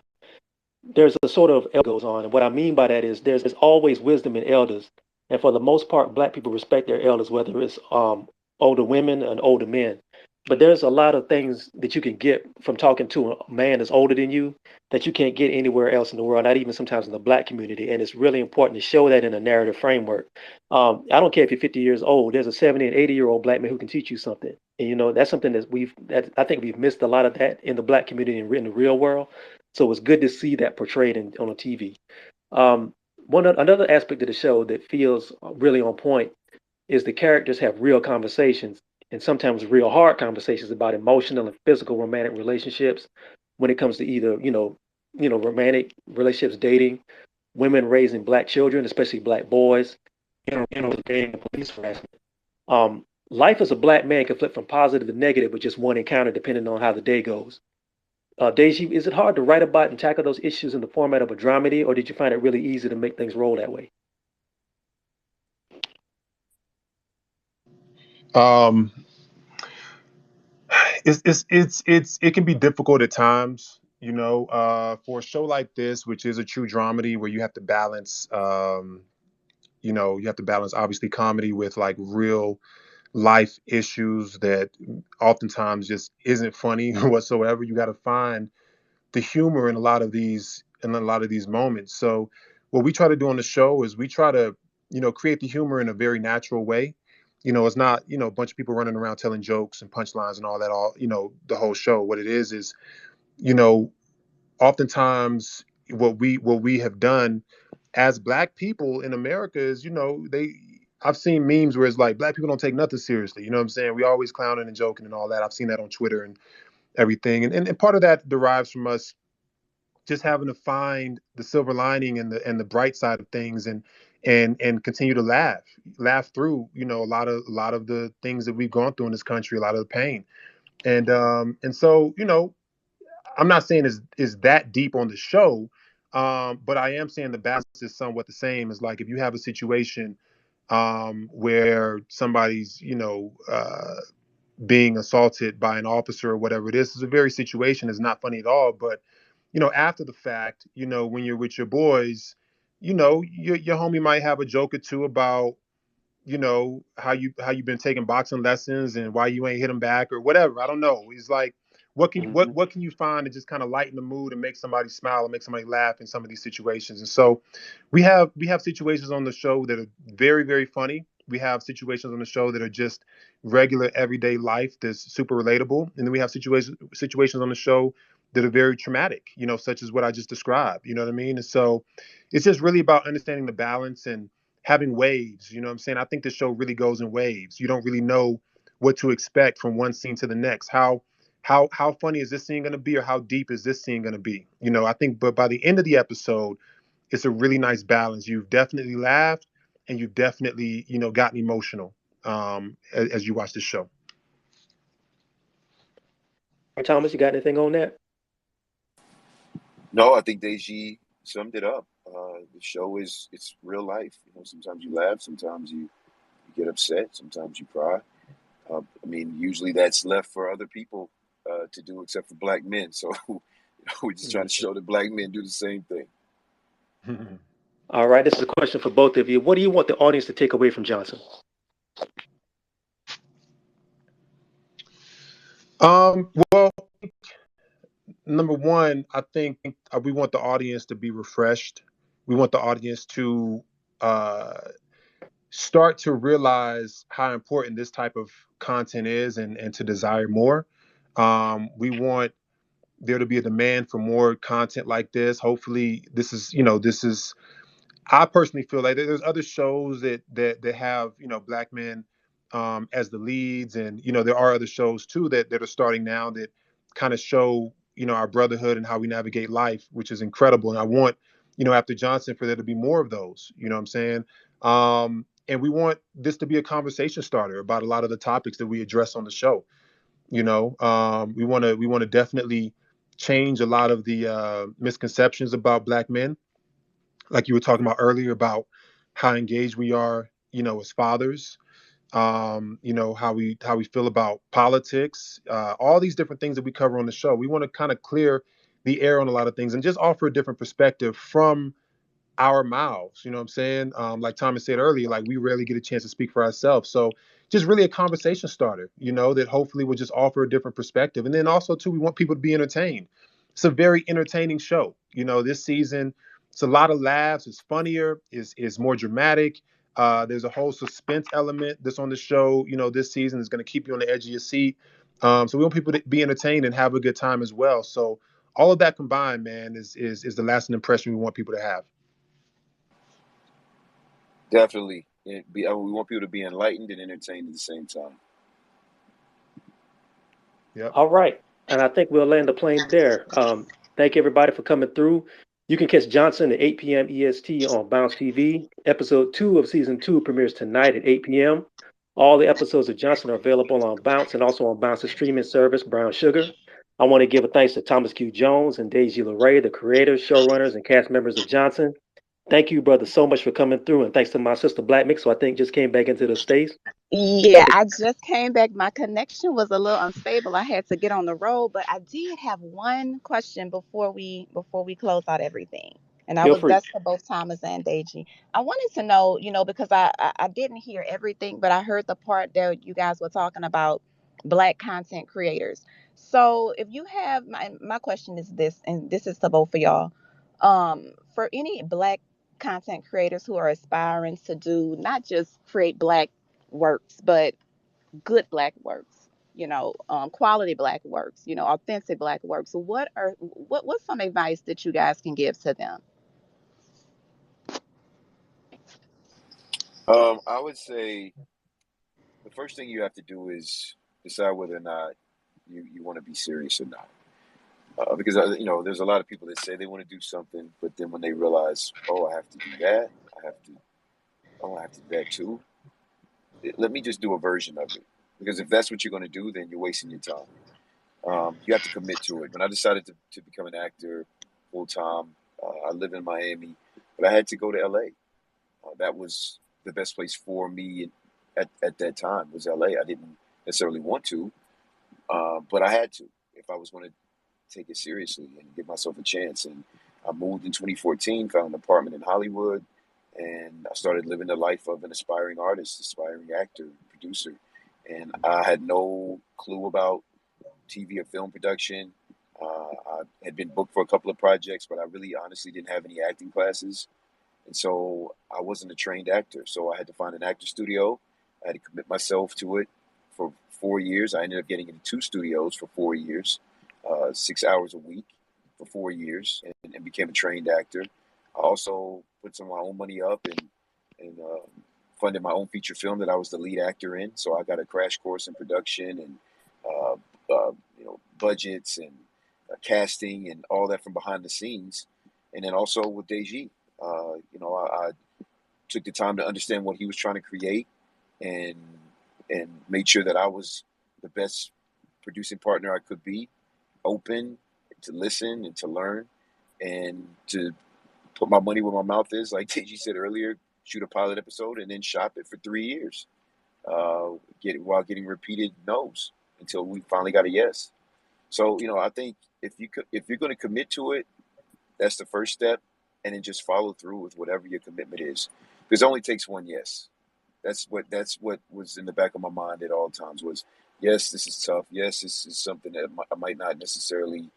there's a sort of goes on. And what I mean by that is there's always wisdom in elders. And for the most part, Black people respect their elders, whether it's older women and older men. But there's a lot of things that you can get from talking to a man that's older than you that you can't get anywhere else in the world, not even sometimes in the Black community. And it's really important to show that in a narrative framework. I don't care if you're 50 years old, there's a 70 and 80-year-old Black man who can teach you something. And that's something that I think we've missed a lot of that in the Black community and in the real world. So it's good to see that portrayed on a TV. Another aspect of the show that feels really on point is the characters have real conversations and sometimes real hard conversations about emotional and physical romantic relationships when it comes to either romantic relationships, dating, women raising Black children, especially Black boys, dating and police harassment. Life as a Black man can flip from positive to negative with just one encounter, depending on how the day goes. Deji, is it hard to write about and tackle those issues in the format of a dramedy, or did you find it really easy to make things roll that way? Um, it can be difficult at times, for a show like this, which is a true dramedy where you have to balance, you have to balance obviously comedy with like real life issues that oftentimes just isn't funny whatsoever. You got to find the humor in a lot of these moments. So what we try to do on the show is we try to, create the humor in a very natural way. It's not, a bunch of people running around telling jokes and punchlines and all that, the whole show. What it is, you know, oftentimes what we have done as Black people in America is, I've seen memes where it's like Black people don't take nothing seriously. You know what I'm saying? We always clowning and joking and all that. I've seen that on Twitter and everything. And part of that derives from us just having to find the silver lining and the bright side of things, and continue to laugh through, a lot of the things that we've gone through in this country, a lot of the pain. And so, I'm not saying is that deep on the show, but I am saying the balance is somewhat the same. As like if you have a situation where somebody's, being assaulted by an officer or whatever it is a very situation. It's not funny at all. But, after the fact, when you're with your boys, your homie might have a joke or two about, how you've been taking boxing lessons and why you ain't hit him back or whatever. I don't know. It's like, Hmm. what can you find to just kind of lighten the mood and make somebody smile and make somebody laugh in some of these situations? And so we have situations on the show that are very, very funny. We have situations on the show that are just regular everyday life that's super relatable. And then we have situations on the show that are very traumatic, such as what I just described. You know what I mean? And so it's just really about understanding the balance and having waves. You know what I'm saying? I think the show really goes in waves. You don't really know what to expect from one scene to the next. how funny is this scene going to be, or how deep is this scene going to be? I think, but by the end of the episode, it's a really nice balance. You've definitely laughed, and you've definitely gotten emotional as you watch the show. Thomas, you got anything on that? No, I think Deji summed it up. The show it's real life. Sometimes you laugh, sometimes you get upset, sometimes you cry. I mean, usually that's left for other people to do, except for black men. So we're just trying to show that black men do the same thing. All right, this is a question for both of you. What do you want the audience to take away from Johnson? Well, number one, I think we want the audience to be refreshed. We want the audience to uh, start to realize how important this type of content is, and to desire more. We want there to be a demand for more content like this. Hopefully, this is. I personally feel like there's other shows that have black men as the leads, and there are other shows too that are starting now that kind of show our brotherhood and how we navigate life, which is incredible. And I want after Johnson for there to be more of those. You know what I'm saying? And we want this to be a conversation starter about a lot of the topics that we address on the show. We want to definitely change a lot of the misconceptions about black men, like you were talking about earlier, about how engaged we are, as fathers, how we feel about politics, all these different things that we cover on the show. We want to kind of clear the air on a lot of things and just offer a different perspective from our mouths. You know what I'm saying? Like Thomas said earlier, like we rarely get a chance to speak for ourselves. So just really a conversation starter, that hopefully will just offer a different perspective. And then also too, we want people to be entertained. It's a very entertaining show. This season, it's a lot of laughs. It's funnier. Is more dramatic. There's a whole suspense element that's on the show. This season is going to keep you on the edge of your seat. So we want people to be entertained and have a good time as well. So all of that combined, man, is the lasting impression we want people to have. Definitely. We want people to be enlightened and entertained at the same time. Yep. All right. And I think we'll land the plane there. Thank everybody for coming through. You can catch Johnson at 8 p.m. EST on Bounce TV. Episode 2 of Season 2 premieres tonight at 8 p.m. All the episodes of Johnson are available on Bounce and also on Bounce's streaming service, Brown Sugar. I want to give a thanks to Thomas Q. Jones and Deji LaRay, the creators, showrunners, and cast members of Johnson. Thank you, brother, so much for coming through. And thanks to my sister Black Mix, who I think just came back into the space. Yeah, I just came back. My connection was a little unstable. I had to get on the road, but I did have one question before we close out everything. And Feel free. that's for both Thomas and Deji. I wanted to know, because I didn't hear everything, but I heard the part that you guys were talking about black content creators. So if you have my question is this, and this is to both of y'all. For any black content creators who are aspiring to do not just create black works, but good black works, quality black works, authentic black works. What's some advice that you guys can give to them? I would say the first thing you have to do is decide whether or not you want to be serious or not. Because there's a lot of people that say they want to do something, but then when they realize, oh, I have to do that, I have to do that too. Let me just do a version of it. Because if that's what you're going to do, then you're wasting your time. You have to commit to it. When I decided to become an actor full time, I live in Miami, but I had to go to LA. That was the best place for me at that time was LA. I didn't necessarily want to, but I had to if I was going to take it seriously and give myself a chance. And I moved in 2014, found an apartment in Hollywood, and I started living the life of an aspiring artist, aspiring actor, producer. And I had no clue about TV or film production. I had been booked for a couple of projects, but I really honestly didn't have any acting classes. And so I wasn't a trained actor. So I had to find an actor studio. I had to commit myself to it for 4 years. I ended up getting into 2 studios for 4 years, 6 hours a week for 4 years, and became a trained actor. I also put some of my own money up and funded my own feature film that I was the lead actor in. So I got a crash course in production and uh, budgets and casting and all that from behind the scenes. And then also with Deji, I took the time to understand what he was trying to create and made sure that I was the best producing partner I could be, open to listen and to learn and to put my money where my mouth is. Like Deji said earlier, shoot a pilot episode and then shop it for 3 years, while getting repeated no's until we finally got a yes. So I think if you're going to commit to it, that's the first step, and then just follow through with whatever your commitment is, because it only takes one yes. That's what was in the back of my mind at all times was, yes, this is tough. Yes, this is something that I might not necessarily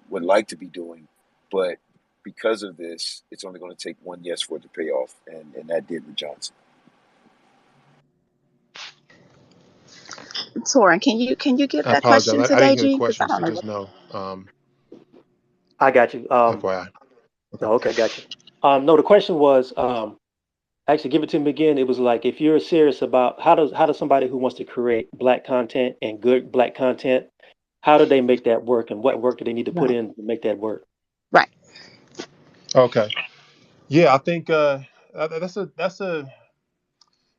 would like to be doing, but because of this, it's only going to take one yes for it to pay off, and that did with Johnson. Torrin, can you give I that apologize. question to I didn't hear the Deji? Because I question, don't so know just what. know. I got you. FYI. Okay. No, okay, got you. No, the question was, actually, give it to me again. It was like, if you're serious about how does somebody who wants to create black content and good black content, how do they make that work, and what work do they need to put Right. in to make that work? Right. Okay. Yeah, I think that's a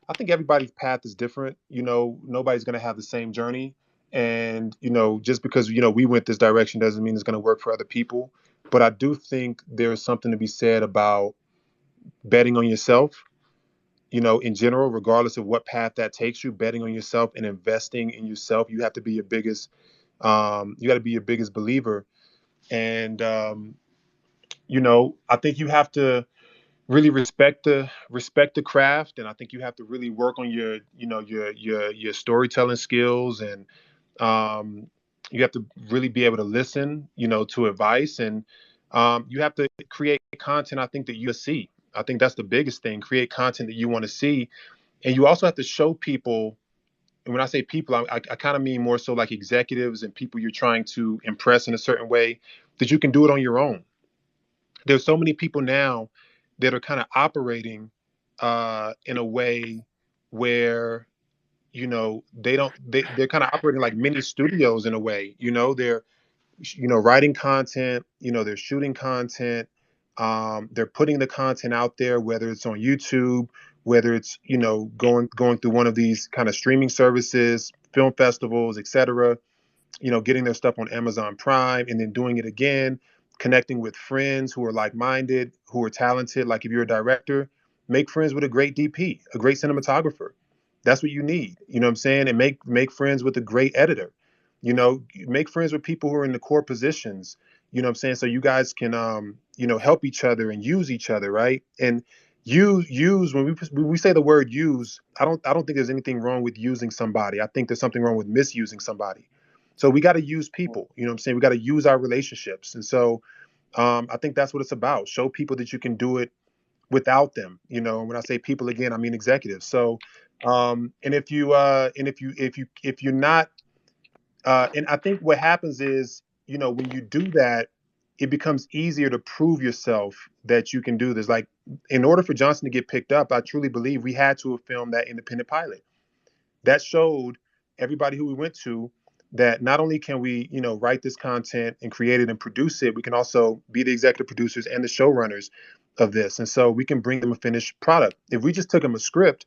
I think everybody's path is different. Nobody's going to have the same journey. And, just because, we went this direction doesn't mean it's going to work for other people. But I do think there is something to be said about betting on yourself, in general, regardless of what path that takes you, betting on yourself and investing in yourself. You have to be your biggest, you got to be your biggest believer. And, I think you have to really respect the craft, and I think you have to really work on your storytelling skills, and you have to really be able to listen, to advice, and you have to create content. I think that you see. I think that's the biggest thing. Create content that you want to see, and you also have to show people. And when I say people, I kind of mean more so like executives and people you're trying to impress in a certain way, that you can do it on your own. There's so many people now that are kind of operating in a way where they're kind of operating like mini studios in a way. They're writing content, they're shooting content, they're putting the content out there, whether it's on YouTube, whether it's going through one of these kind of streaming services, film festivals, etc., getting their stuff on Amazon Prime, and then doing it again, connecting with friends who are like-minded, who are talented. Like if you're a director, make friends with a great DP, a great cinematographer. That's what you need. You know what I'm saying? And make friends with a great editor. Make friends with people who are in the core positions. You know what I'm saying? So you guys can help each other and use each other, right? And use when we say the word use, I don't think there's anything wrong with using somebody. I think there's something wrong with misusing somebody. So we got to use people, you know what I'm saying? We got to use our relationships. And so I think that's what it's about. Show people that you can do it without them. When I say people again, I mean executives. So and if you're not and I think what happens is, when you do that, it becomes easier to prove yourself that you can do this. Like in order for Johnson to get picked up, I truly believe we had to have filmed that independent pilot. That showed everybody who we went to that not only can we, write this content and create it and produce it, we can also be the executive producers and the showrunners of this. And so we can bring them a finished product. If we just took them a script,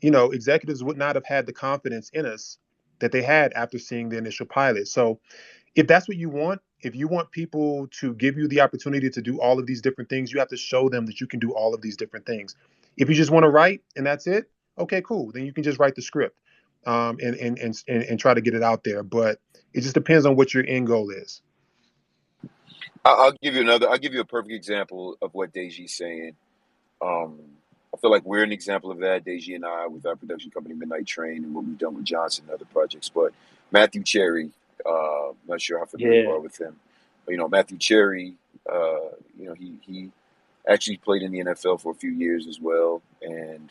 executives would not have had the confidence in us that they had after seeing the initial pilot. So if that's what you want, if you want people to give you the opportunity to do all of these different things, you have to show them that you can do all of these different things. If you just want to write and that's it, okay, cool. Then you can just write the script, and try to get it out there. But it just depends on what your end goal is. I'll give you another. I'll give you a perfect example of what Deji's saying. Um, I feel like we're an example of that, Deji and I, with our production company Midnight Train, and what we've done with Johnson and other projects. But Matthew Cherry, not sure how familiar you Yeah. are with him, but Matthew Cherry, he actually played in the NFL for a few years as well, and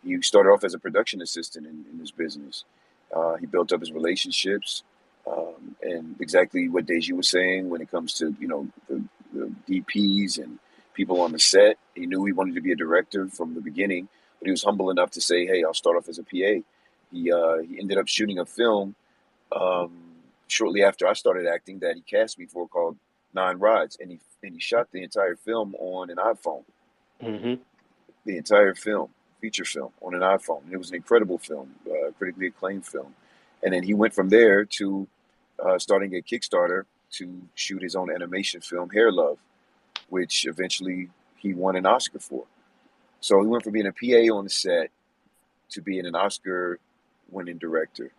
he started off as a production assistant in this business. He built up his relationships, and exactly what Deji was saying when it comes to the DPs and people on the set. He knew he wanted to be a director from the beginning, but he was humble enough to say, "Hey, I'll start off as a PA." He ended up shooting a film shortly after I started acting that he cast me for called Nine Rides, and he shot the entire film on an iPhone. Mm-hmm. The entire film, feature film, on an iPhone. And it was an incredible film, critically acclaimed film. And then he went from there to starting a Kickstarter to shoot his own animation film, Hair Love, which eventually he won an Oscar for. So he went from being a PA on the set to being an Oscar-winning director.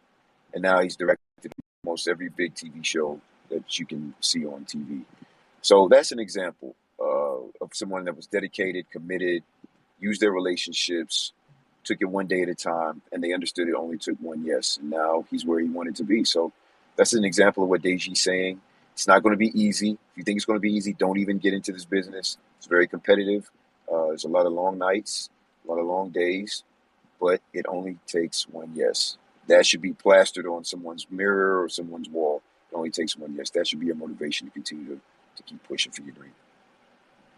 And now he's directed almost every big TV show that you can see on TV. So that's an example of someone that was dedicated, committed, used their relationships, took it one day at a time, and they understood it only took one yes. And now he's where he wanted to be. So that's an example of what Deji's saying. It's not going to be easy. If you think it's going to be easy, don't even get into this business. It's very competitive. There's a lot of long nights, a lot of long days, but it only takes one yes. That should be plastered on someone's mirror or someone's wall. It only takes one yes. That should be your motivation to continue to keep pushing for your dream.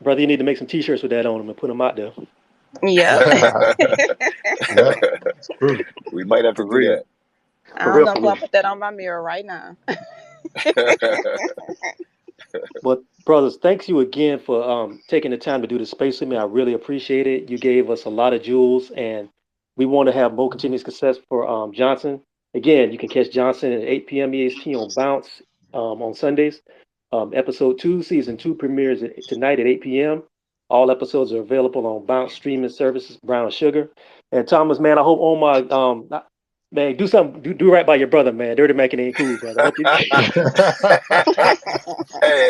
Brother, you need to make some T-shirts with that on them and put them out there. Yeah. Yeah, it's true. We might have For to do real. that. I For don't real, know for if I'll real. put that on my mirror right now. But brothers, thanks you again for taking the time to do the space with me. I really appreciate it. You gave us a lot of jewels, and we want to have more continuous success for Johnson. Again, you can catch Johnson at 8 p.m. EST on Bounce on Sundays. Episode 2, Season 2 premieres tonight at 8 p.m. All episodes are available on Bounce streaming services, Brown Sugar. And Thomas, man, I hope Omar, man, do something, do right by your brother, man. Dirty Mackin ain't cool, brother. I hope you. Hey,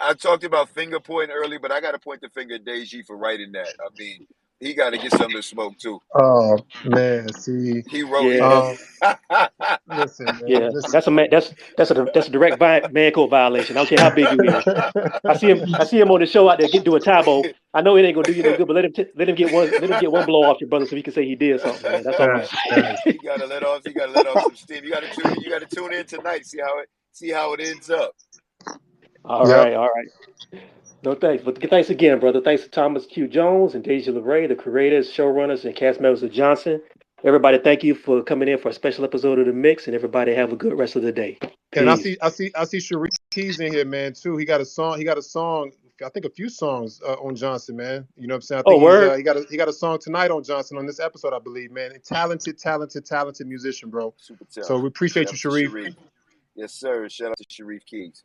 I talked about finger pointing early, but I got to point the finger at Deji for writing that. I mean, he got to get something to smoke too. Oh man, see, He wrote Yeah. it. listen, man, Yeah, listen. that's a direct man code violation. I don't care how big you is. I see him on the show out there do a Tybo. I know it ain't gonna do you no good, but let him get one blow off your brother so he can say he did something, man. That's all I'm Facts, facts. saying. You gotta let off some steam. You gotta tune in tonight. See how it ends up. All Yep. right, all right. No thanks, but thanks again, brother. Thanks to Thomas Q. Jones and Deji LaRay, the creators, showrunners, and cast members of Johnson. Everybody, thank you for coming in for a special episode of The Mix, and everybody have a good rest of the day. And I Peace. see Sharif Keys in here, man, too. He got a song. I think a few songs on Johnson, man. You know what I'm saying? I Oh, think word. he got a song tonight on Johnson on this episode, I believe, man. Talented musician, bro. Super So talented. we appreciate Shout you, out to Sharif. Sharif. Yes, sir. Shout out to Sharif Keys.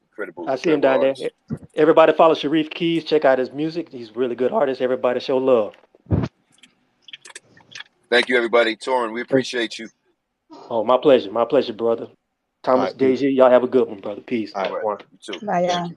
I see him down Incredible there. artist. Everybody follow Sharif Keys. Check out his music. He's a really good artist. Everybody show love. Thank you, everybody. Torrin, we appreciate you. Oh, my pleasure. My pleasure, brother. All Thomas, right, peace. Deji, y'all have a good one, brother. Peace. All All right, right. one. You too. Bye, Thank y'all. you.